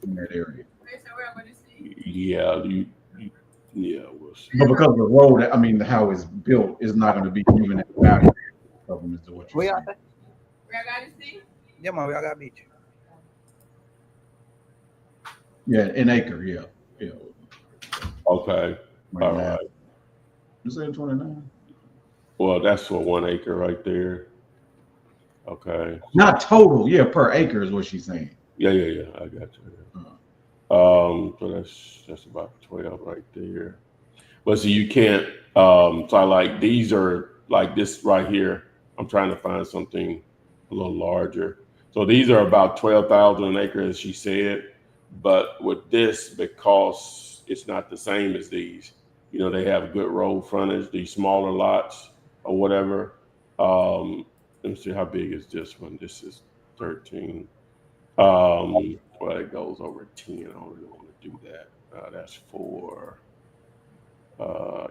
in that area. Yeah, yeah. We'll see. But because the road, I mean, how it's built is not going to be even at value of them, is what you're saying. Yeah, man, we all got beach. Yeah, an acre, yeah. Okay. All right. You said 29? Well, that's for 1 acre right there. Okay. Not total, yeah, per acre is what she's saying. Yeah, I got you. So that's about 12 right there. But so you can't. So I like these are like this right here. I'm trying to find something a little larger. So these are about 12,000 an acre, as she said. But with this, because it's not the same as these, they have good road frontage. These smaller lots or whatever. Let me see, how big is this one? This is 13. Well, it goes over 10. I don't really want to do that. That's 4.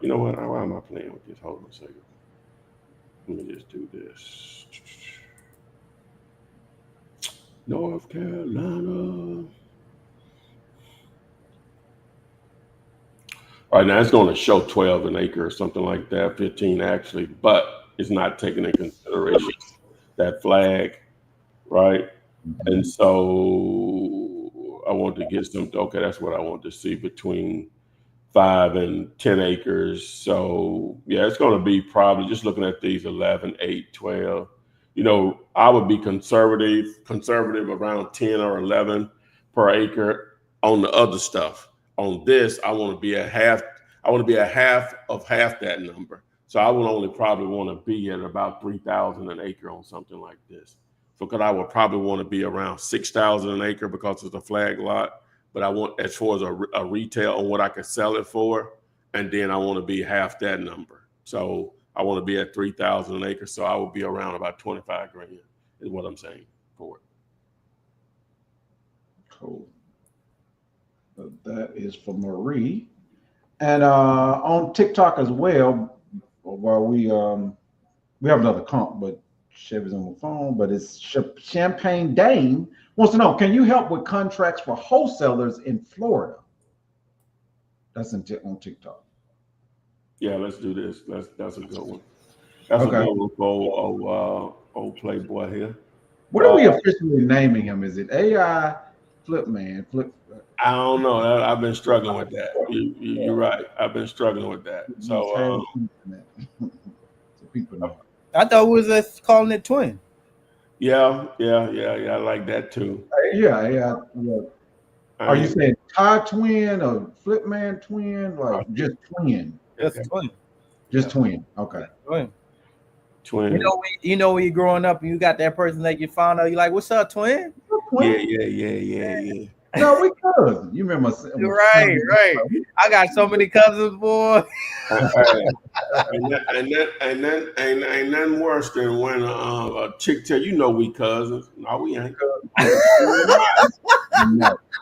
You know what? Why am I playing with this? Hold on a second. Let me just do this. North Carolina. All right, now it's going to show 12 an acre or something like that, 15 actually, but it's not taking into consideration that flag, right? And so I want to get some, okay, that's what I want to see, between 5 and 10 acres. So yeah, it's going to be probably, just looking at these, 11, 8, 12. I would be conservative around 10 or 11 per acre on the other stuff. On this, I want to be a half of half that number. So I would only probably want to be at about 3,000 an acre on something like this. So because I would probably want to be around 6,000 an acre because it's a flag lot. But I want, as far as a retail on what I could sell it for, and then I want to be half that number. So I want to be at 3,000 an acre. So I would be around about 25 grand is what I'm saying for it. Cool. That is for Marie. And on TikTok as well, while we have another comp, but Chevy's on the phone, but it's Champagne Dame wants to know, can you help with contracts for wholesalers in Florida? That's on TikTok. Yeah, let's do this. That's a good one. That's okay. A good one for old Playboy here. What are we officially naming him? Is it AI Flip Man? I don't know. I've been struggling with that. You're right. I've been struggling with that. So, so people know. I thought we was just calling it twin. yeah. I like that too. Yeah. Are you saying tie twin or flip man twin? Like just twin? Just twin. Just twin. Okay. Twin. Twin. You know when you're growing up and you got that person that you found out, you're like, what's up, twin? Yeah. No, we cousins. You remember? You're right. I got so many cousins, boy. Ain't nothing worse than when a chick tell you we cousins. No, we ain't.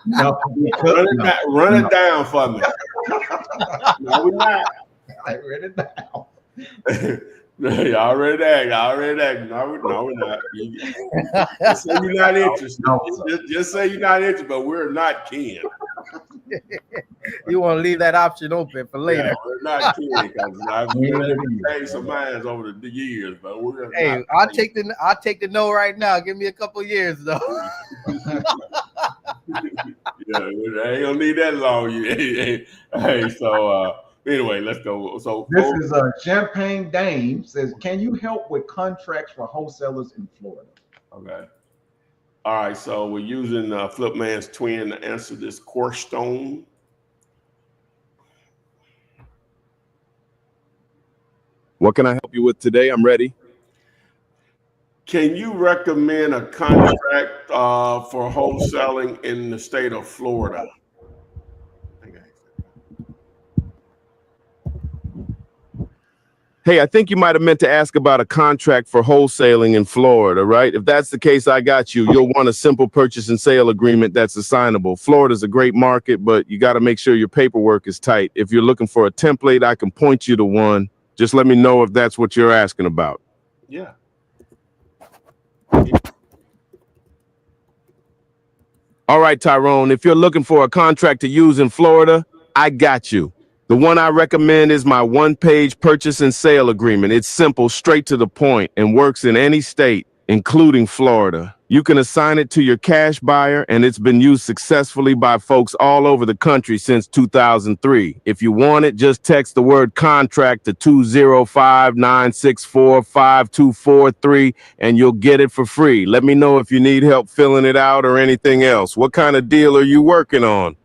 No. Run it down for me. No, we not. I read it down. Y'all ready that? No, we're not. Just say you're not interested. Just say you're not interested, but we're not kin. You want to leave that option open for later. Yeah, we're not kin because I've paid some minds over the years, but we're Hey, I'll take the no right now. Give me a couple years though. Yeah, I ain't gonna need that long. Hey, so anyway, let's go. So this is Champagne Dame says, can you help with contracts for wholesalers in Florida? Okay. All right. So we're using Flipman's twin to answer this question. What can I help you with today? I'm ready. Can you recommend a contract for wholesaling in the state of Florida? Hey, I think you might have meant to ask about a contract for wholesaling in Florida, right? If that's the case, I got you. You'll want a simple purchase and sale agreement that's assignable. Florida's a great market, but you got to make sure your paperwork is tight. If you're looking for a template, I can point you to one. Just let me know if that's what you're asking about. Yeah. All right, Tyrone, if you're looking for a contract to use in Florida, I got you. The one I recommend is my one-page purchase and sale agreement. It's simple, straight to the point, and works in any state, including Florida. You can assign it to your cash buyer, and it's been used successfully by folks all over the country since 2003. If you want it, just text the word contract to 205-964-5243, and you'll get it for free. Let me know if you need help filling it out or anything else. What kind of deal are you working on?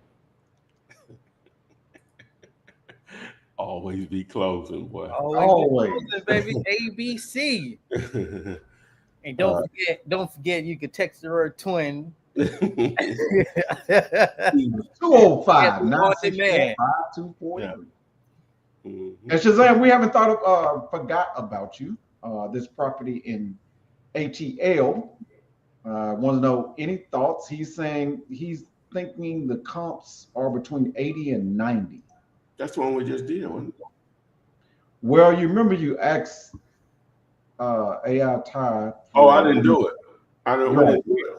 Always be closing, boy. Always. Closing, baby. ABC. And don't forget, you can text the word twin. 205-964-5243. And Shazam, we haven't forgot about you. This property in ATL. Want to know any thoughts? He's saying he's thinking the comps are between 80 and 90. That's the one we just did, wasn't it? Well, you remember you asked AI Ty. I didn't do it. I didn't do it.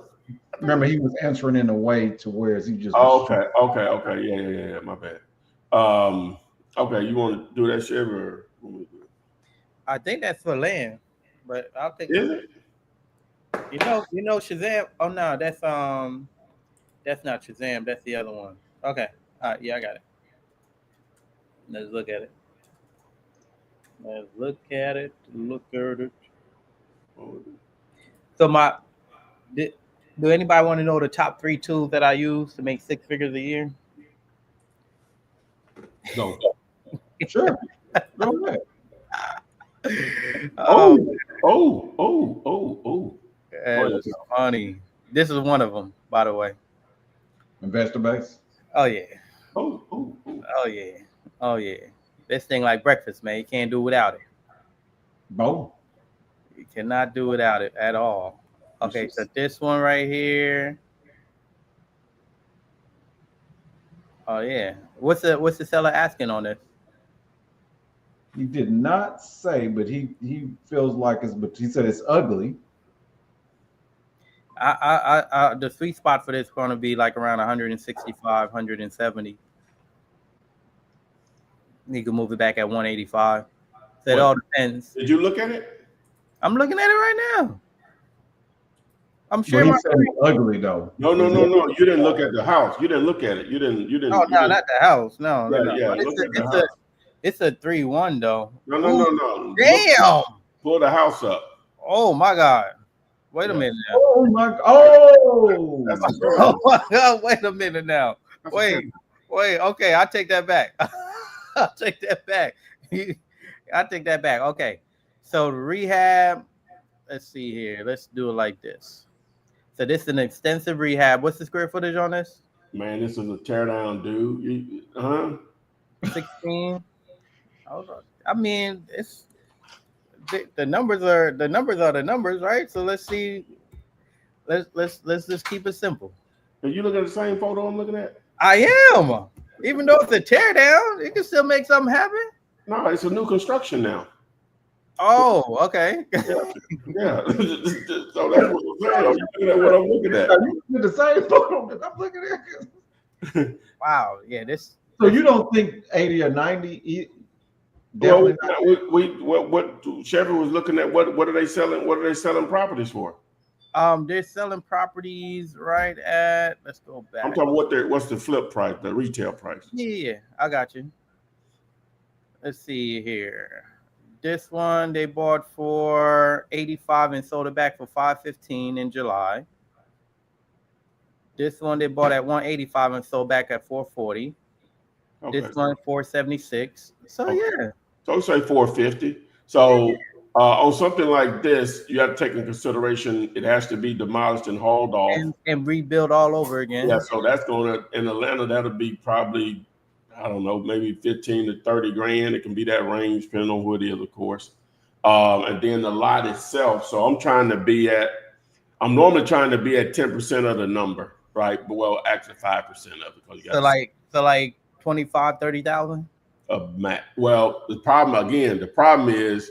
Remember, he was answering in a way to where he just. Okay. Yeah. My bad. Okay, you want to do that, Chevy, or I think that's for land, but I'll take it. You know Shazam. Oh no, that's not Shazam. That's the other one. Okay. All right. Yeah, I got it. Let's look at it. So do anybody want to know the top 3 tools that I use to make 6 figures a year? No. Sure. Go ahead. That's funny. This is one of them, by the way. Investor base. Oh yeah. Oh yeah. This thing like breakfast, man. You can't do without it. Boom. You cannot do without it at all. Okay, so this one right here. Oh yeah. What's the seller asking on this? He did not say, but he feels like but he said it's ugly. The sweet spot for this is going to be like around 165, 170. You can move it back at 185. So it all depends. Did you look at it? I'm looking at it right now. I'm sure But he my. said it's ugly though. No. You didn't look at the house. You didn't look at it. You didn't. Oh no, not the house. No. Yeah. But Look at the house. it's a 3-1 though. No. Damn. Pull the house up. Oh my God. Wait a minute now. Oh my! Oh, That's a Oh my God. Wait a minute now. Wait. Okay, I take that back. I'll take that back. I take that back. Okay. So the rehab. Let's see here. Let's do it like this. So this is an extensive rehab. What's the square footage on this? Man, this is a tear down, dude. 16. I mean, it's the numbers are the numbers, right? So let's see. Let's just keep it simple. Are you looking at the same photo I'm looking at? I am. Even though it's a tear down, it can still make something happen. No, it's a new construction now. Oh, okay. Yeah. So that's what I'm saying. You know what I'm looking at. You did the same photo that I'm looking at. Wow. Yeah. So you don't think 80 or 90? Well, what Chevy was looking at? What are they selling? What are they selling properties for? They're selling properties right at. Let's go back. I'm talking what's the flip price, the retail price? Yeah, I got you. Let's see here. This one they bought for 85 and sold it back for 515 in July. This one they bought at 185 and sold back at 440. Okay. This one 476. So okay. Yeah. So say 450. So on something like this, you have to take in consideration it has to be demolished and hauled off and rebuild all over again. Yeah. So that's going to in Atlanta. That'll be probably, I don't know, maybe 15 to 30 grand. It can be that range depending on who it is, of course. And then the lot itself. So I'm normally trying to be at 10% of the number, right? But well, actually 5% of it. Because you got so like 25, 30,000? Well, the problem is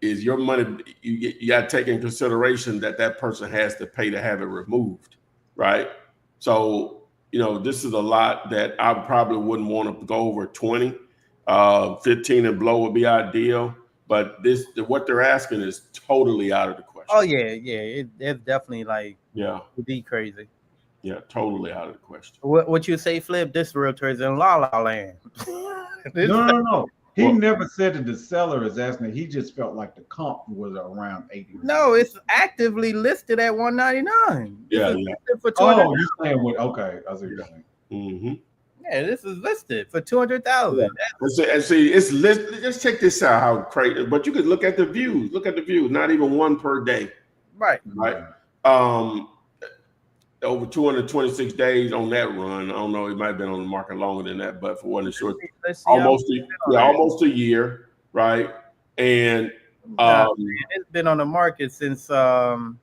your money, you got to take in consideration that person has to pay to have it removed, right? So, this is a lot that I probably wouldn't want to go over 20. 15 and below would be ideal, but what they're asking is totally out of the question. Oh yeah. It's definitely would be crazy. Yeah, totally out of the question. What you say, Flip? This realtor is in La La Land. No. He never said that the seller is asking. He just felt like the comp was around 80. No, it's actively listed at 199. Yeah. For you're saying what? Okay, I see what you're saying. Mm-hmm. Yeah, this is listed for 200,000. And see, it's listed. Just check this out, how crazy. But you could look at the views. Look at the views. Not even one per day. Right. Over 226 days on that run. I don't know. It might have been on the market longer than that, but for what it's short, almost a year, right? And it's been on the market since 2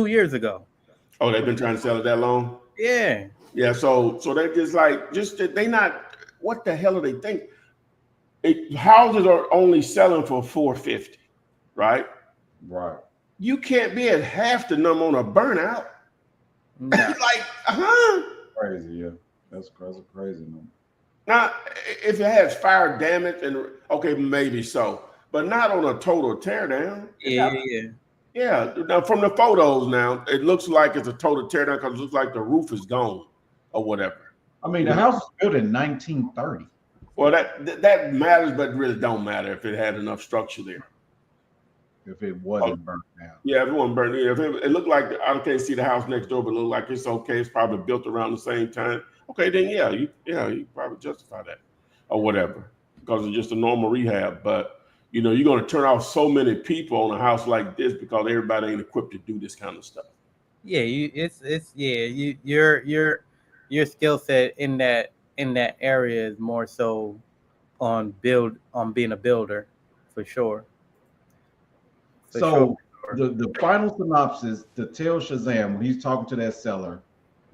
years ago. Oh, they've been trying to sell it that long? Yeah. Yeah. So they they not. What the hell do they think? Houses are only selling for 450, right? Right. You can't be at half the number on a burnout. No. Crazy, yeah. That's crazy number. Now, if it has fire damage, and okay, maybe so, but not on a total teardown. Yeah. Now, from the photos, now it looks like it's a total teardown because it looks like the roof is gone or whatever. I mean, the house was built in 1930. Well, that matters, but it really don't matter if it had enough structure there. If it wasn't burnt down. Yeah, if it wasn't burnt down. If it looked like, I can't see the house next door, but it looked like it's okay. It's probably built around the same time. Okay, then you probably justify that or whatever because it's just a normal rehab. But you're going to turn off so many people on a house like this because everybody ain't equipped to do this kind of stuff. Yeah, your skill set in that area is more so on being a builder for sure. The final synopsis to tell Shazam when he's talking to that seller,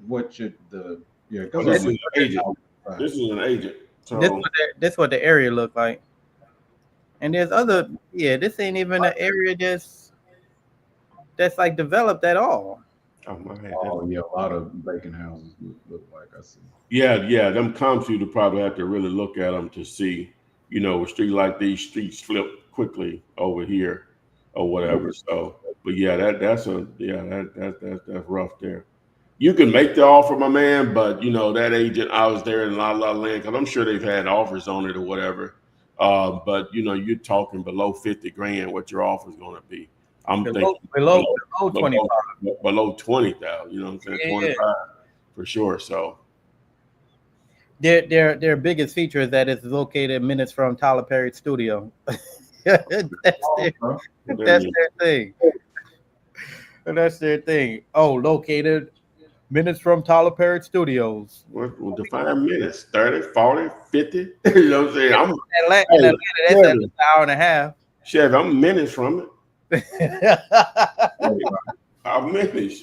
what should this is an agent. This is an agent. So this what the area look like. And there's other, this ain't even an area that's like developed at all. Oh yeah, a lot of vacant houses look like I see. Yeah, them comps you'd probably have to really look at them to see, a street like these streets flip quickly over here or whatever. So But yeah, that's rough there. You can make the offer, my man, but you know that agent, I was there in La La Land because I'm sure they've had offers on it or whatever. But you know, you're talking below 50 grand. What your offer is going to be? I'm thinking below 25. Below 20,000. You know what I'm saying? Yeah. 25 for sure. So Their biggest feature is that it's located minutes from Tyler Perry's studio. that's their thing. That's their thing. Oh, located minutes from Tyler Perry Studios. Well, define minutes, 30, 40, 50. You know what I'm saying? In Atlanta, that's at an hour and a half. Chevy, I'm minutes from it. I'm minutes.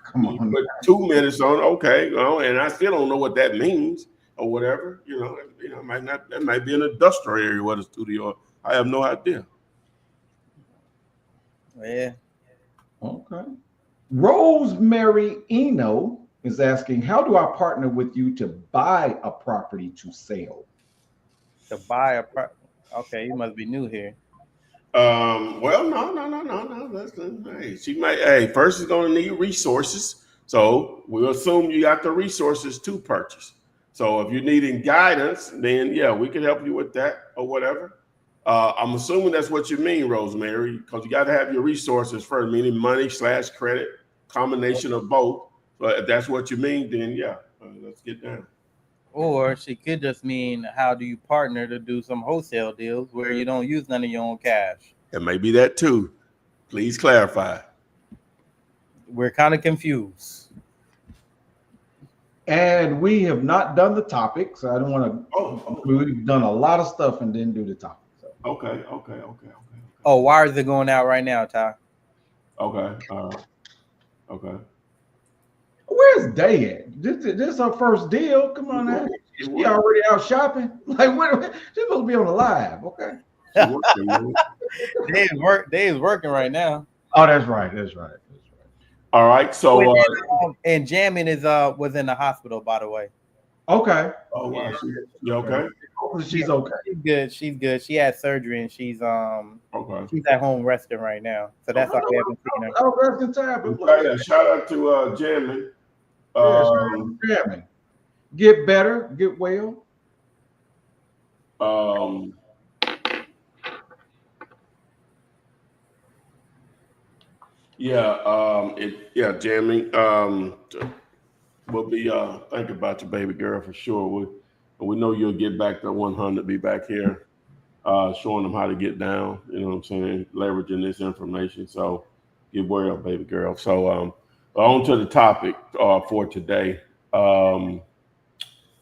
Come on. Put 2 minutes on, okay, and I still don't know what that means or whatever. You know, that might be an industrial area where the studio. I have no idea. Yeah. Okay. Rosemary Eno is asking, how do I partner with you to buy a property to sell? To buy a property. Okay, you must be new here. Well, no. Listen, hey, she might. Hey, first is going to need resources. So we'll assume you got the resources to purchase. So if you're needing guidance, then yeah, we can help you with that or whatever. I'm assuming that's what you mean, Rosemary, because you got to have your resources first, meaning money / credit, combination of both. But if that's what you mean, then yeah, let's get down. Or she could just mean, how do you partner to do some wholesale deals where you don't use none of your own cash? It may be that too. Please clarify. We're kind of confused. And we have not done the topic, so I don't want to. We've done a lot of stuff and didn't do the topic. So. Okay. Oh, why is it going out right now, Ty? Okay. Okay. Where's Day at? This is her first deal. Come on now. She already out shopping. Like, what? She's supposed to be on the live. Okay. Day is working right now. Oh, that's right. All right. So and Jamming is was in the hospital, by the way. Okay. Oh wow. You okay? She's okay. She's good. She had surgery and she's she's at home resting right now. So that's why we haven't seen her. Oh, resting time. Yeah, shout out to Jamming. Jamming. Get better, get well. Jamming. We'll be thinking about your baby girl for sure. We know you'll get back to 100, be back here, showing them how to get down, you know what I'm saying, leveraging this information. So get well, baby girl. So on to the topic for today. Let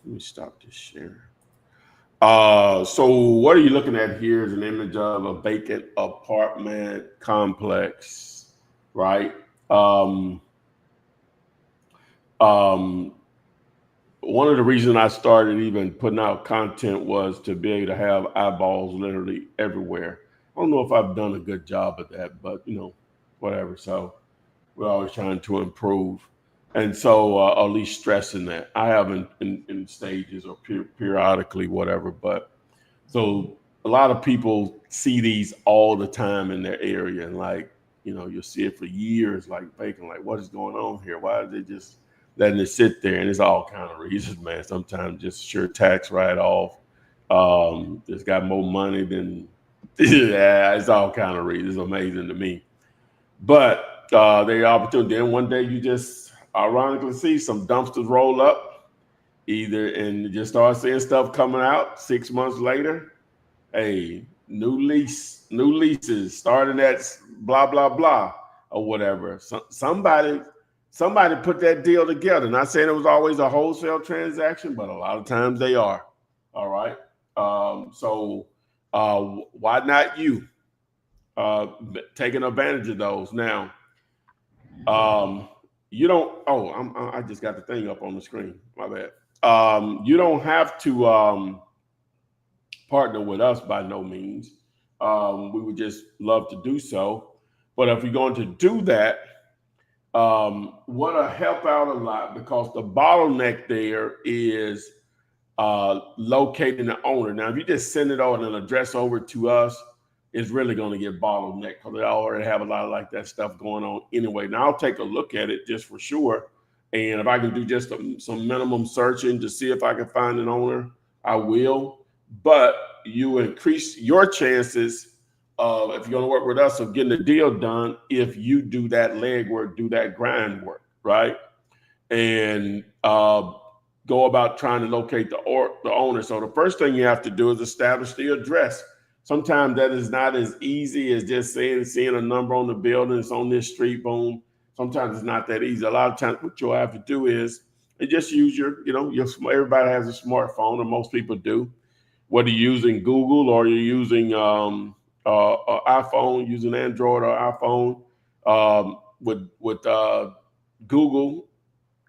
me stop this share. So what are you looking at here is an image of a vacant apartment complex, right? One of the reasons I started even putting out content was to be able to have eyeballs literally everywhere. I don't know if I've done a good job at that, but you know, whatever. So we're always trying to improve. And so at least stressing that I have in stages or periodically, whatever. But so a lot of people see these all the time in their area. And like, you know, you'll see it for years, like vacant, like what is going on here? Why are they just letting it sit there? And it's all kind of reasons, man. Sometimes just sure tax write-off. Just got more money than, yeah, it's all kind of reasons. It's amazing to me. But the opportunity, then one day you just ironically see some dumpsters roll up and just start seeing stuff coming out 6 months later. Hey, new leases starting at blah, blah, blah, or whatever. So, somebody put that deal together. Not saying it was always a wholesale transaction, but a lot of times they are. All right. So why not you taking advantage of those? Now, you don't. Oh, I just got the thing up on the screen. My bad. You don't have to partner with us by no means. We would just love to do so. But if you're going to do that, what'll help out a lot, because the bottleneck there is locating the owner. Now, if you just send it on an address over to us, is really going to get bottlenecked because they already have a lot of like that stuff going on anyway. Now I'll take a look at it just for sure. And if I can do just some minimum searching to see if I can find an owner, I will. But you increase your chances of, if you're going to work with us, of getting the deal done if you do that legwork, do that grind work, right? And go about trying to locate the owner. So the first thing you have to do is establish the address. Sometimes that is not as easy as just seeing a number on the building. It's on this street, boom. Sometimes it's not that easy. A lot of times what you'll have to do is just use everybody has a smartphone, or most people do. Whether you're using Google or you're using iPhone, using Android or iPhone, with Google,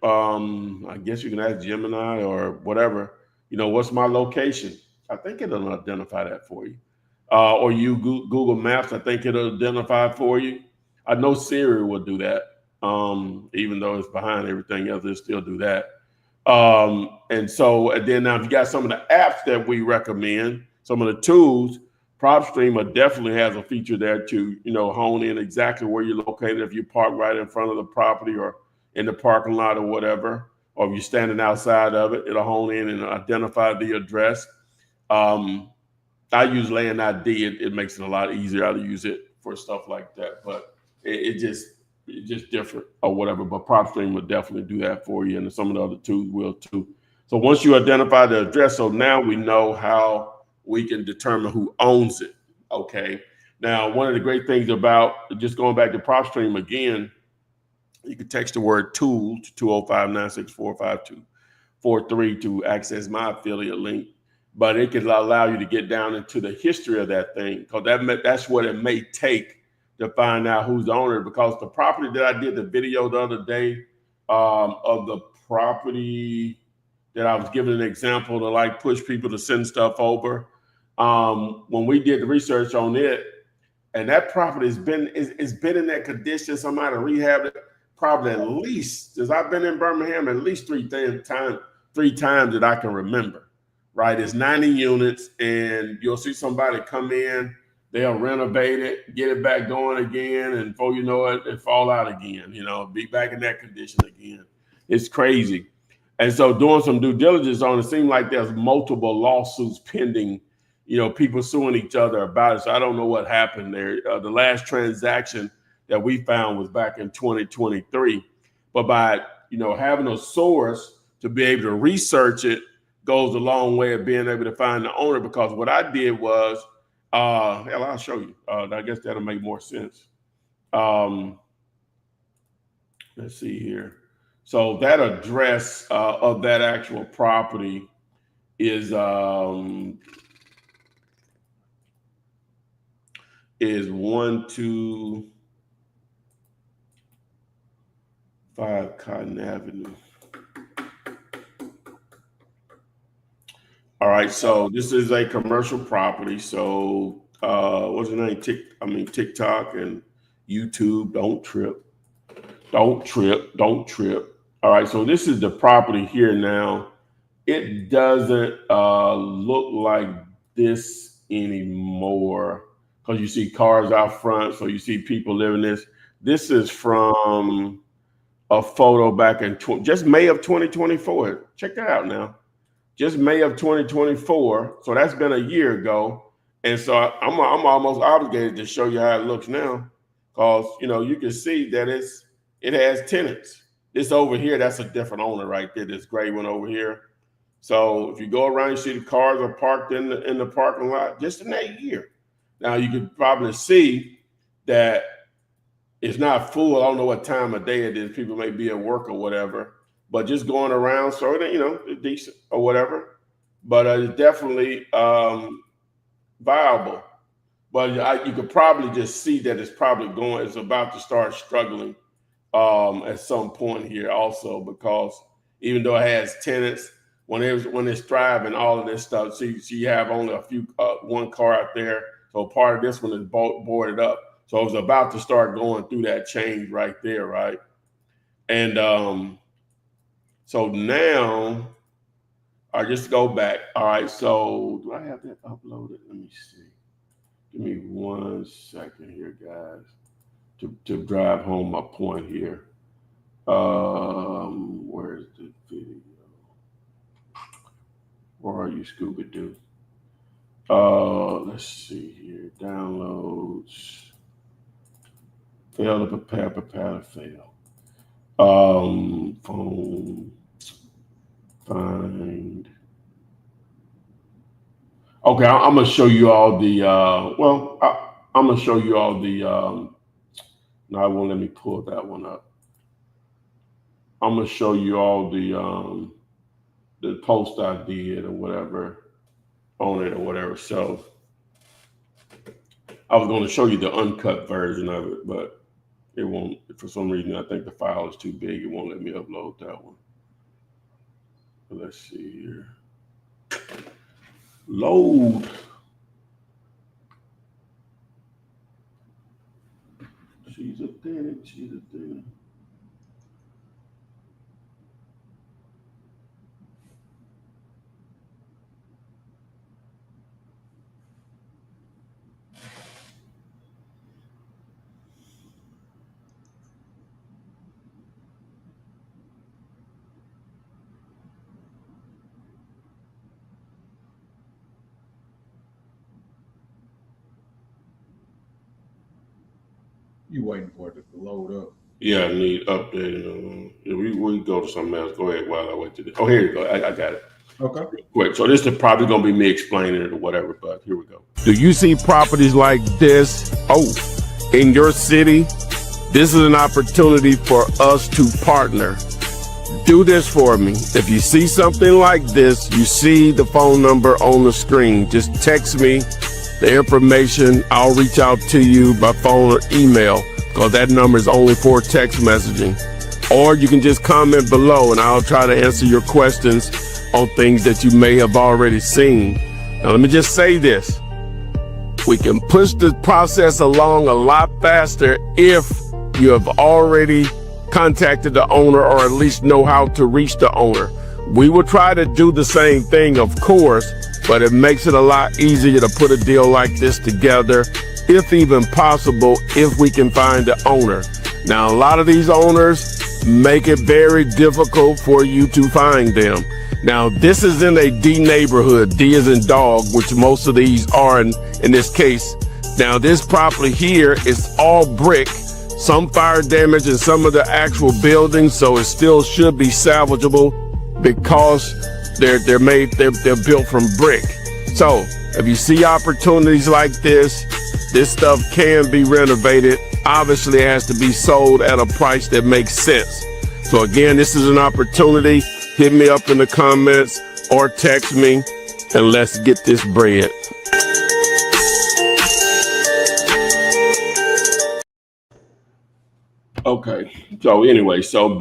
I guess you can ask Gemini or whatever, what's my location? I think it'll identify that for you. Or you Google Maps, I think it'll identify for you. I know Siri will do that. Even though it's behind everything else, it'll still do that. And then now if you got some of the apps that we recommend, some of the tools, PropStreamer definitely has a feature there to, hone in exactly where you're located. If you park right in front of the property or in the parking lot or whatever, or if you're standing outside of it, it'll hone in and identify the address. I use Land ID. It makes it a lot easier. I use it for stuff like that, but it's just different or whatever. But PropStream will definitely do that for you, and some of the other tools will too. So once you identify the address, so now we know how we can determine who owns it. Okay. Now, one of the great things about just going back to PropStream again, you can text the word tool to 205-964-5243 to access my affiliate link. But it can allow you to get down into the history of that thing, because that's what it may take to find out who's the owner. Because the property that I did the video the other day, of the property that I was giving an example to like push people to send stuff over, when we did the research on it, and that property has been in that condition, somebody rehabbed it probably at least, since I've been in Birmingham, at least three times that I can remember. Right, it's 90 units, and you'll see somebody come in, they'll renovate it, get it back going again, and before you know it, it fall out again, be back in that condition again. It's crazy. And so doing some due diligence on it, seemed like there's multiple lawsuits pending, people suing each other about it. So I don't know what happened there. The last transaction that we found was back in 2023. But by, having a source to be able to research it goes a long way of being able to find the owner. Because what I did was, I'll show you. I guess that'll make more sense. Let's see here. So that address of that actual property is 125 Cotton Avenue. All right, so this is a commercial property. So what's the name? TikTok and YouTube. Don't trip. Don't trip. All right, so this is the property here now. It doesn't look like this anymore, because you see cars out front, so you see people living this. This is from a photo back in just May of 2024. Check that out now. Just May of 2024. So that's been a year ago. And so I'm almost obligated to show you how it looks now, because, you can see that it has tenants. This over here, that's a different owner right there, this gray one over here. So if you go around, you see the cars are parked in the parking lot just in that year. Now you could probably see that it's not full. I don't know what time of day it is. People may be at work or whatever. But just going around, so it's decent or whatever. But it's definitely viable. But you could probably just see that it's about to start struggling at some point here also, because even though it has tenants, when it's thriving, all of this stuff, so you have only one car out there. So part of this one is boarded up. So it's about to start going through that change right there, right? And so now, I just go back. All right, so do I have that uploaded? Let me see. Give me 1 second here, guys, to drive home my point here. Where's the video? Where are you, Scuba Doo? Let's see here. Downloads. Fail to prepare to fail. Phone. Find. Okay, I'm gonna show you all the. I'm gonna show you all the. No, it won't let me pull that one up. I'm gonna show you all the post I did or whatever on it or whatever. So I was going to show you the uncut version of it, but it won't. For some reason, I think the file is too big. It won't let me upload that one. But let's see here. Load. She's a thing. She's a thing. You waiting for it to load up? Yeah, I need updating. We go to something else. Go ahead while I wait to this. Oh, here you go. I got it. Okay. Quick. So this is probably going to be me explaining it or whatever, but here we go. Do you see properties like this? Oh, in your city? This is an opportunity for us to partner. Do this for me. If you see something like this, you see the phone number on the screen. Just text me the information. I'll reach out to you by phone or email, because that number is only for text messaging. Or you can just comment below and I'll try to answer your questions on things that you may have already seen. Now, let me just say this. We can push the process along a lot faster if you have already contacted the owner or at least know how to reach the owner. We will try to do the same thing, of course, but it makes it a lot easier to put a deal like this together, if even possible, if we can find the owner. Now, a lot of these owners make it very difficult for you to find them. Now, this is in a D neighborhood. D as in dog, which most of these are in this case. Now, this property here is all brick, some fire damage in some of the actual buildings, so it still should be salvageable because they're built from brick. So if you see opportunities like this stuff can be renovated. Obviously, it has to be sold at a price that makes sense. So again, this is an opportunity. Hit me up in the comments or text me and let's get this bread. Okay. So anyway, so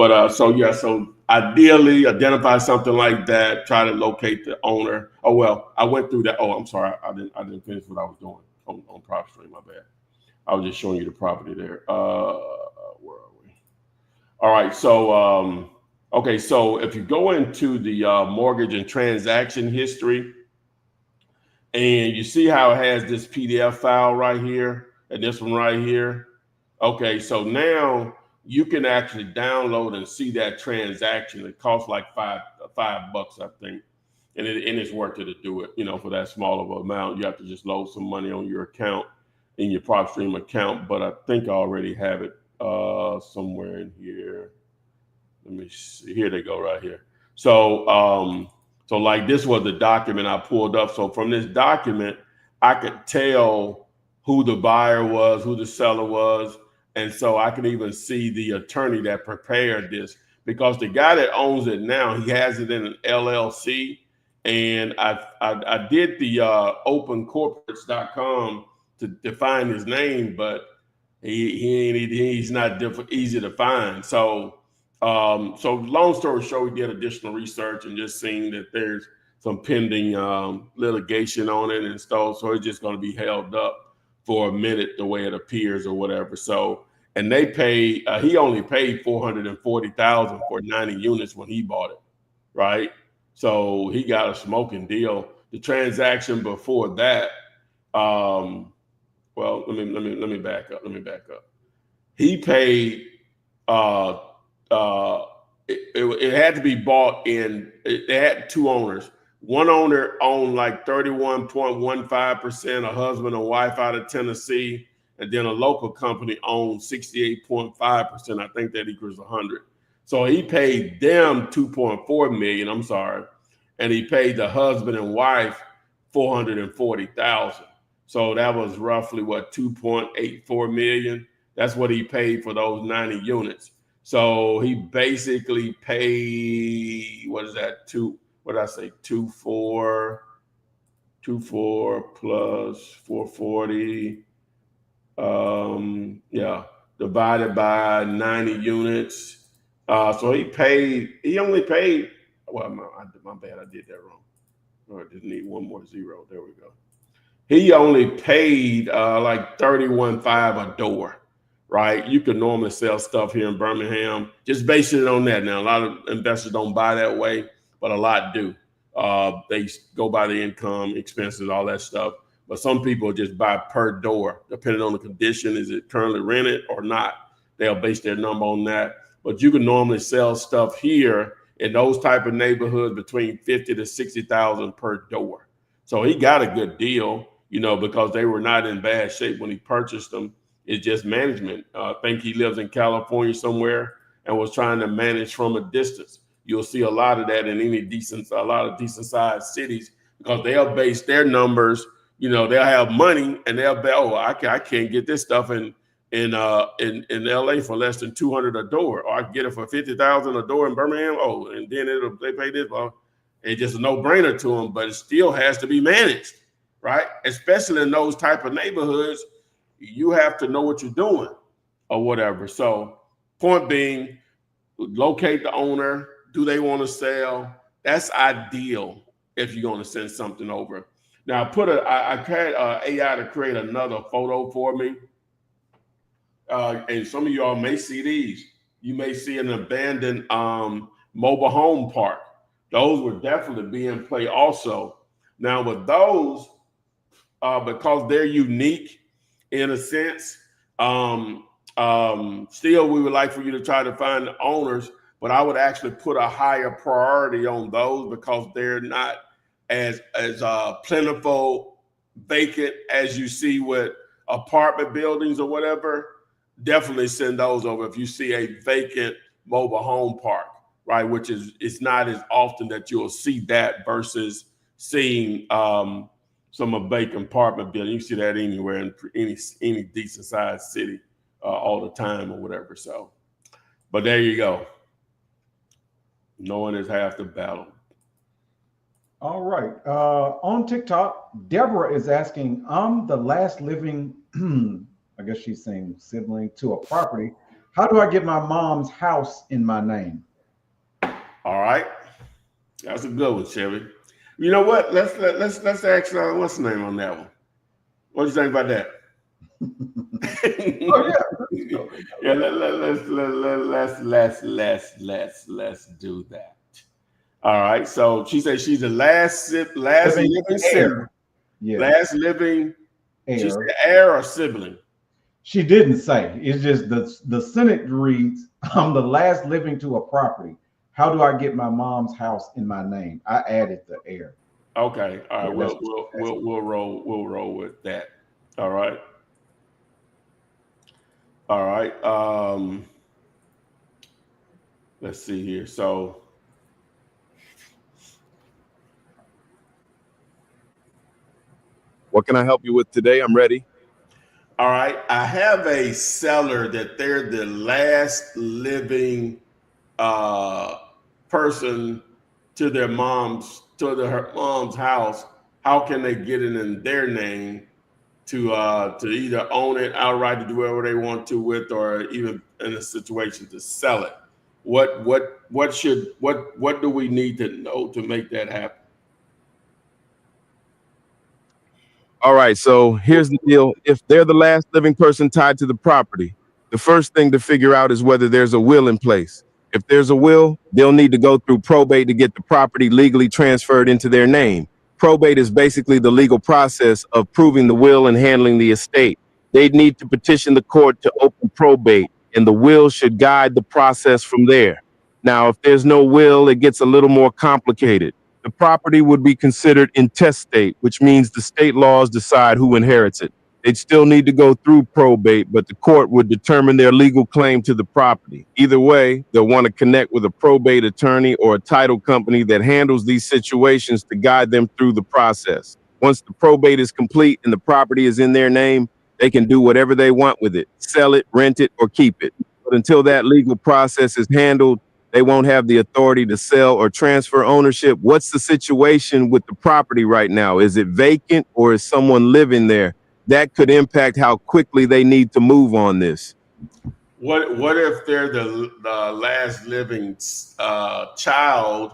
ideally identify something like that, try to locate the owner. Oh, well, I went through that. Oh, I'm sorry. I didn't finish what I was doing on Prop Stream, my bad. I was just showing you the property there. Where are we? All right. So, okay. So if you go into the mortgage and transaction history and you see how it has this PDF file right here and this one right here. Okay, so now you can actually download and see that transaction. It costs like $5, I think, and it's worth it to do it. You know, for that small of an amount, you have to just load some money on your account, in your PropStream account. But I think I already have it somewhere in here. Let me see. Here they go, right here. So, so like this was the document I pulled up. So from this document, I could tell who the buyer was, who the seller was. And so I can even see the attorney that prepared this, because the guy that owns it now, he has it in an LLC. And I did the opencorporates.com to find his name, but he's not easy to find. So so long story short, we did additional research and just seeing that there's some pending litigation on it and stuff. So it's just going to be held up for a minute, the way it appears or whatever. So, and they pay, he only paid $440,000 for 90 units when he bought it, right? So he got a smoking deal. The transaction before that, well, let me back up. Let me back up. He paid. It had to be bought in. They had two owners. One owner owned like 31.15%, a husband and wife out of Tennessee, and then a local company owned 68.5%. I think that equals 100. So he paid them 2.4 million. I'm sorry, and he paid the husband and wife 440,000. So that was roughly what 2.84 million. That's what he paid for those 90 units. So he basically paid, what is that? What did I say? 24 plus 440. Yeah, divided by 90 units. So he only paid, well, my bad, I did that wrong. I just need one more zero. There we go. He only paid like $31,500 a door, right? You can normally sell stuff here in Birmingham. Just base it on that. Now, a lot of investors don't buy that way, but a lot do. They go by the income, expenses, all that stuff. But some people just buy per door, depending on the condition. Is it currently rented or not? They'll base their number on that. But you can normally sell stuff here in those type of neighborhoods between 50 to 60,000 per door. So he got a good deal, because they were not in bad shape when he purchased them. It's just management. I think he lives in California somewhere and was trying to manage from a distance. You'll see a lot of that in a lot of decent sized cities, because they'll base their numbers. They'll have money and they'll be, I can't get this stuff in LA for less than 200 a door, or I can get it for 50,000 a door in Birmingham. And then they pay this. Well, it's just a no brainer to them, but it still has to be managed, right? Especially in those type of neighborhoods, you have to know what you're doing or whatever. So point being, locate the owner. Do they want to sell? That's ideal if you're going to send something over. Now, I had AI to create another photo for me. And some of y'all may see these. You may see an abandoned mobile home park. Those would definitely be in play also. Now, with those, because they're unique in a sense, still we would like for you to try to find the owners, but I would actually put a higher priority on those because they're not as plentiful vacant as you see with apartment buildings or whatever. Definitely send those over if you see a vacant mobile home park, right? Which it's not as often that you'll see that versus seeing some vacant apartment building. You see that anywhere in any decent sized city all the time or whatever. So, but there you go. Knowing is half the battle. All right. On TikTok, Deborah is asking, I'm the last living, I guess she's saying sibling to a property. How do I get my mom's house in my name? All right. That's a good one, Chevy. You know what? Let's ask what's the name on that one? What do you think about that? Oh yeah. Yeah, let's do that. All right. So she said she's the last living sibling. Yeah. Last living heir. She's the heir or sibling. She didn't say. It's just the sentence reads, I'm the last living to a property. How do I get my mom's house in my name? I added the heir. Okay. All right. Yeah, We'll roll with that. All right. All right. Let's see here. So what can I help you with today? I'm ready. All right. I have a seller that they're the last living person to her mom's house. How can they get it in their name to either own it outright, to do whatever they want to with, or even in a situation to sell it? What do we need to know to make that happen? All right, so here's the deal. If they're the last living person tied to the property, the first thing to figure out is whether there's a will in place. If there's a will, they'll need to go through probate to get the property legally transferred into their name. Probate is basically the legal process of proving the will and handling the estate. They'd need to petition the court to open probate, and the will should guide the process from there. Now, if there's no will, it gets a little more complicated. The property would be considered intestate, which means the state laws decide who inherits it. They'd still need to go through probate, but the court would determine their legal claim to the property. Either way, they'll want to connect with a probate attorney or a title company that handles these situations to guide them through the process. Once the probate is complete and the property is in their name, they can do whatever they want with it, sell it, rent it, or keep it. But until that legal process is handled, they won't have the authority to sell or transfer ownership. What's the situation with the property right now? Is it vacant or is someone living there? That could impact how quickly they need to move on this. What if they're the last living child,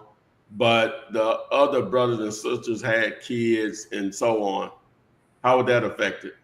but the other brothers and sisters had kids and so on? How would that affect it?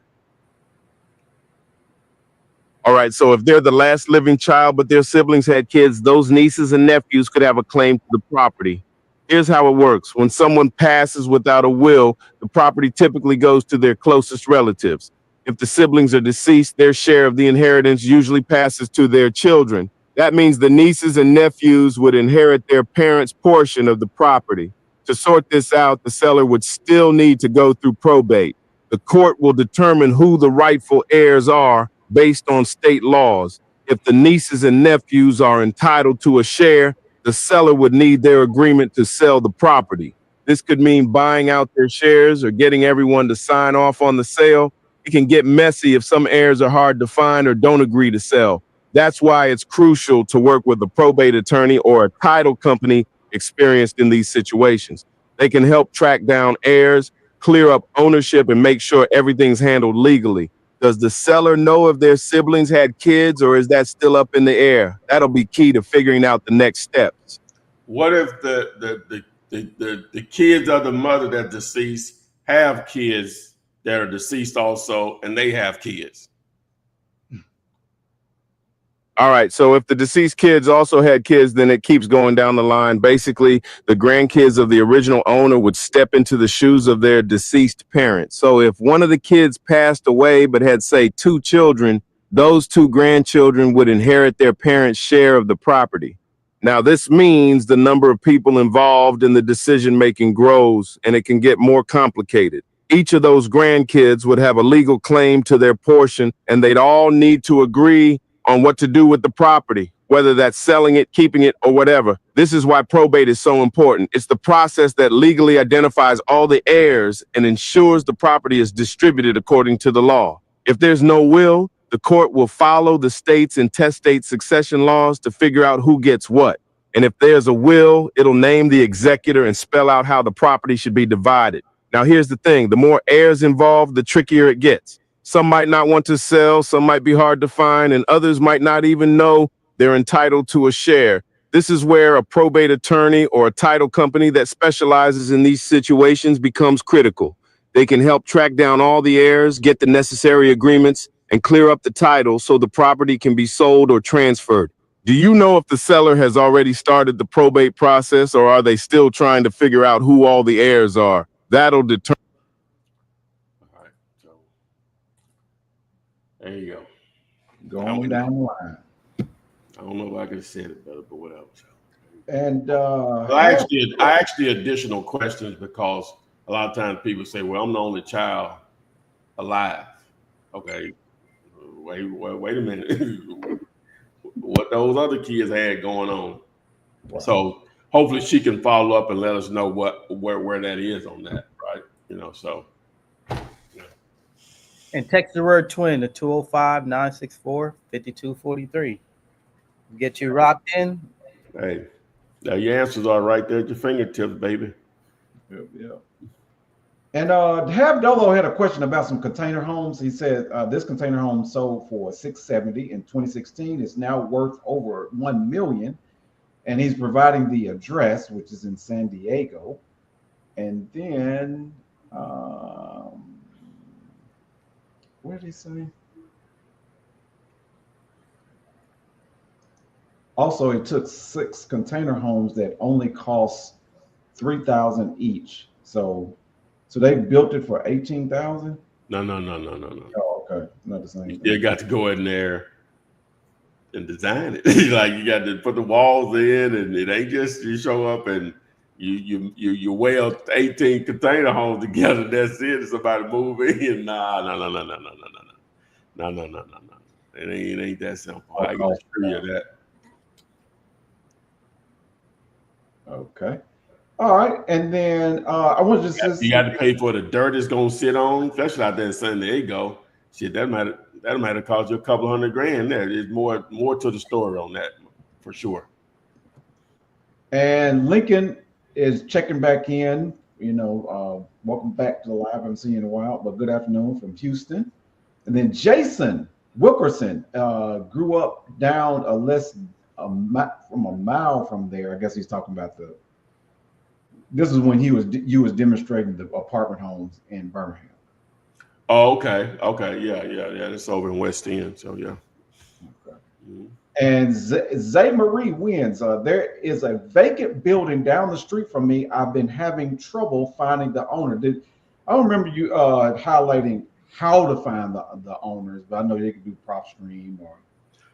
All right, so if they're the last living child, but their siblings had kids, those nieces and nephews could have a claim to the property. Here's how it works. When someone passes without a will, the property typically goes to their closest relatives. If the siblings are deceased, their share of the inheritance usually passes to their children. That means the nieces and nephews would inherit their parents' portion of the property. To sort this out, the seller would still need to go through probate. The court will determine who the rightful heirs are based on state laws. If the nieces and nephews are entitled to a share, the seller would need their agreement to sell the property. This could mean buying out their shares or getting everyone to sign off on the sale. It can get messy if some heirs are hard to find or don't agree to sell. That's why it's crucial to work with a probate attorney or a title company experienced in these situations. They can help track down heirs, clear up ownership, and make sure everything's handled legally. Does the seller know if their siblings had kids, or is that still up in the air? That'll be key to figuring out the next steps. What if the kids of the mother that's deceased have kids that are deceased also, and they have kids? All right, so if the deceased kids also had kids, then it keeps going down the line. Basically, the grandkids of the original owner would step into the shoes of their deceased parents. So if one of the kids passed away but had, say, 2 children, those 2 grandchildren would inherit their parents' share of the property. Now, this means the number of people involved in the decision-making grows, and it can get more complicated. Each of those grandkids would have a legal claim to their portion, and they'd all need to agree on what to do with the property, whether that's selling it, keeping it, or whatever. This is why probate is so important. It's the process that legally identifies all the heirs and ensures the property is distributed according to the law. If there's no will, the court will follow the state's intestate succession laws to figure out who gets what. And if there's a will, it'll name the executor and spell out how the property should be divided. Now, here's the thing. The more heirs involved, the trickier it gets. Some might not want to sell, some might be hard to find, and others might not even know they're entitled to a share. This is where a probate attorney or a title company that specializes in these situations becomes critical. They can help track down all the heirs, get the necessary agreements, and clear up the title so the property can be sold or transferred. Do you know if the seller has already started the probate process, or are they still trying to figure out who all the heirs are? That'll determine. All right, so there you go. Going down the line. I don't know if I could have said it better, but whatever. And I asked the additional questions because a lot of times people say, well, I'm the only child alive. Okay, wait a minute. What those other kids had going on. Wow. So hopefully she can follow up and let us know where that is on that, right? So. Yeah. And text the word twin to 205-964-5243. Get you rocked in. Hey, now your answers are right there at your fingertips, baby. Yep. And Have Dolo had a question about some container homes. He said this container home sold for $670 in 2016. It's now worth over $1 million, and he's providing the address, which is in San Diego. And then what did he say? Also, he took 6 container homes that only cost $3,000 each. So So they built it for 18,000. No. Oh, okay, not the same thing. You got to go in there and design it. Like you got to put the walls in, and it ain't just you show up and you weld 18 container homes together. That's it. Somebody move in. No. It ain't that simple. I can assure you that. Okay. All right, and then I want to just you got to pay for the dirt it's gonna sit on, especially out there in San Diego. Shit, that might have cost you a couple $100,000 there. There's more to the story on that for sure. And Lincoln is checking back in. Welcome back to the live. I haven't seen you in a while, but good afternoon from Houston. And then Jason Wilkerson grew up down from a mile from there. I guess he's talking about this is when you was demonstrating the apartment homes in Birmingham. Oh, okay. Yeah. That's over in West End. So yeah. Okay. Mm-hmm. And Zay Marie wins. There is a vacant building down the street from me. I've been having trouble finding the owner. I don't remember you highlighting how to find the owners, but I know they can do PropStream or.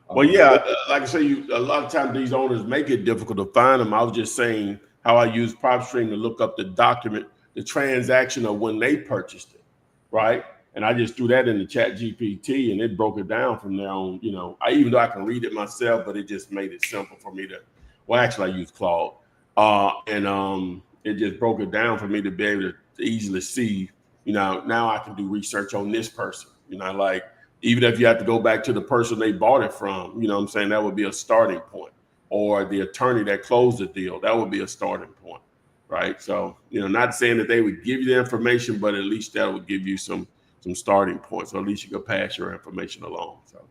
Well, yeah, like I say, a lot of times these owners make it difficult to find them. I was just saying how I use PropStream to look up the document, the transaction of when they purchased it, right? And I just threw that in the Chat GPT and it broke it down from there on. Even though I can read it myself, but it just made it simple for me to. Well, actually, I use Claude, and it just broke it down for me to be able to easily see. Now I can do research on this person. Like even if you have to go back to the person they bought it from, what I'm saying, that would be a starting point. Or the attorney that closed the deal, that would be a starting point, right? So, not saying that they would give you the information, but at least that would give you some starting points. So at least you could pass your information along. So.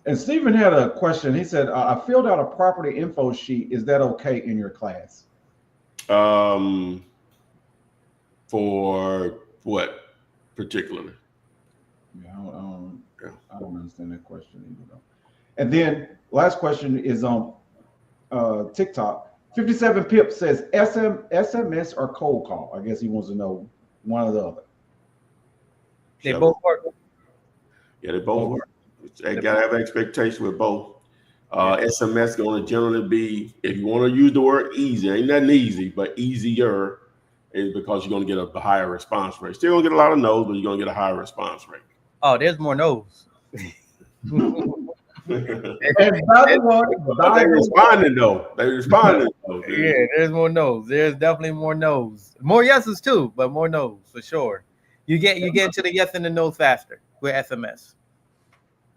And Stephen had a question. He said, I filled out a property info sheet. Is that okay in your class? For what particularly? Yeah, I don't understand that question either, though. And then last question is on TikTok. 57 Pip says SMS or cold call. I guess he wants to know one or the other. They both work. Yeah, they both work. They gotta have expectation with both. SMS going to generally be, if you want to use the word easy, ain't nothing easy, but easier is because you're going to get a higher response rate. Still going to get a lot of no's, but you're going to get a higher response rate. Oh, there's more no's. And by the way, they responding though. Yeah, there's more no's. There's definitely more no's. More yeses too, but more no's for sure. You get to the yes and the no faster with SMS.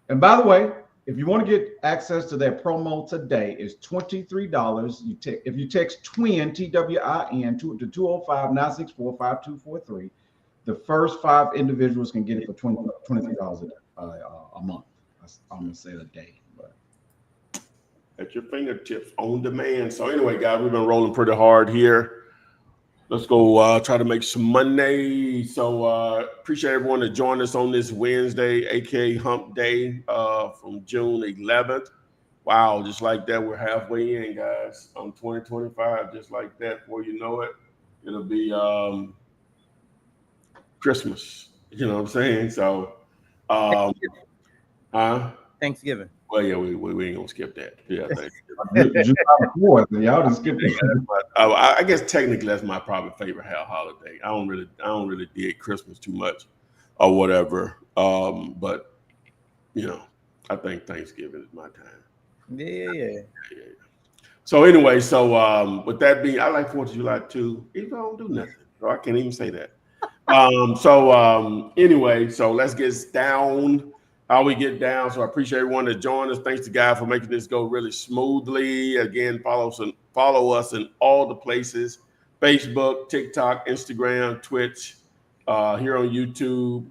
And by the way, if you want to get access to that promo today, it's $23. If you text TWIN TWIN to 205-964-5243, the first 5 individuals can get it for $23 a month. I'm gonna say a day, but at your fingertips on demand. So anyway, guys, we've been rolling pretty hard here. Let's go try to make some money. So appreciate everyone that joined us on this Wednesday, aka Hump Day, from June 11th. Wow, just like that, we're halfway in, guys, on 2025. Just like that, before you know it, it'll be Christmas. You know what I'm saying? So, Thanksgiving. Well, yeah, we ain't gonna skip that. Yeah, July 4th, y'all just skip that. I guess technically that's my probably favorite holiday. I don't really dig Christmas too much, or whatever. But I think Thanksgiving is my time. Yeah. So anyway, with that being, I like 4th of July too. Even though I don't do nothing, so I can't even say that. Anyway, so let's get down. How we get down. So I appreciate everyone that joined us. Thanks to God for making this go really smoothly. Again, follow us in all the places: Facebook, TikTok, Instagram, Twitch, here on YouTube.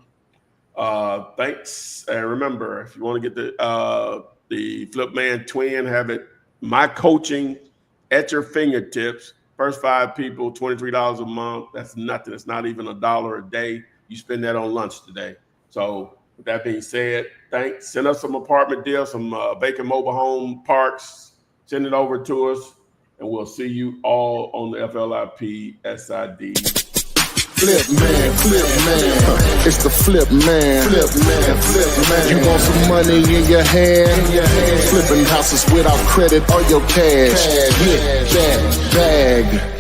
Thanks. And remember, if you want to get the Flip Man Twin, have it. My coaching at your fingertips. First 5 people, $23 a month. That's nothing. It's not even $1 a day. You spend that on lunch today. So with that being said, thanks. Send us some apartment deals, some vacant mobile home parks. Send it over to us, and we'll see you all on the FLIP SID. flip man, flip man. It's the flip man, flip man, flip man. You want some money in your hand? Flipping houses without credit or your cash. Get that bag.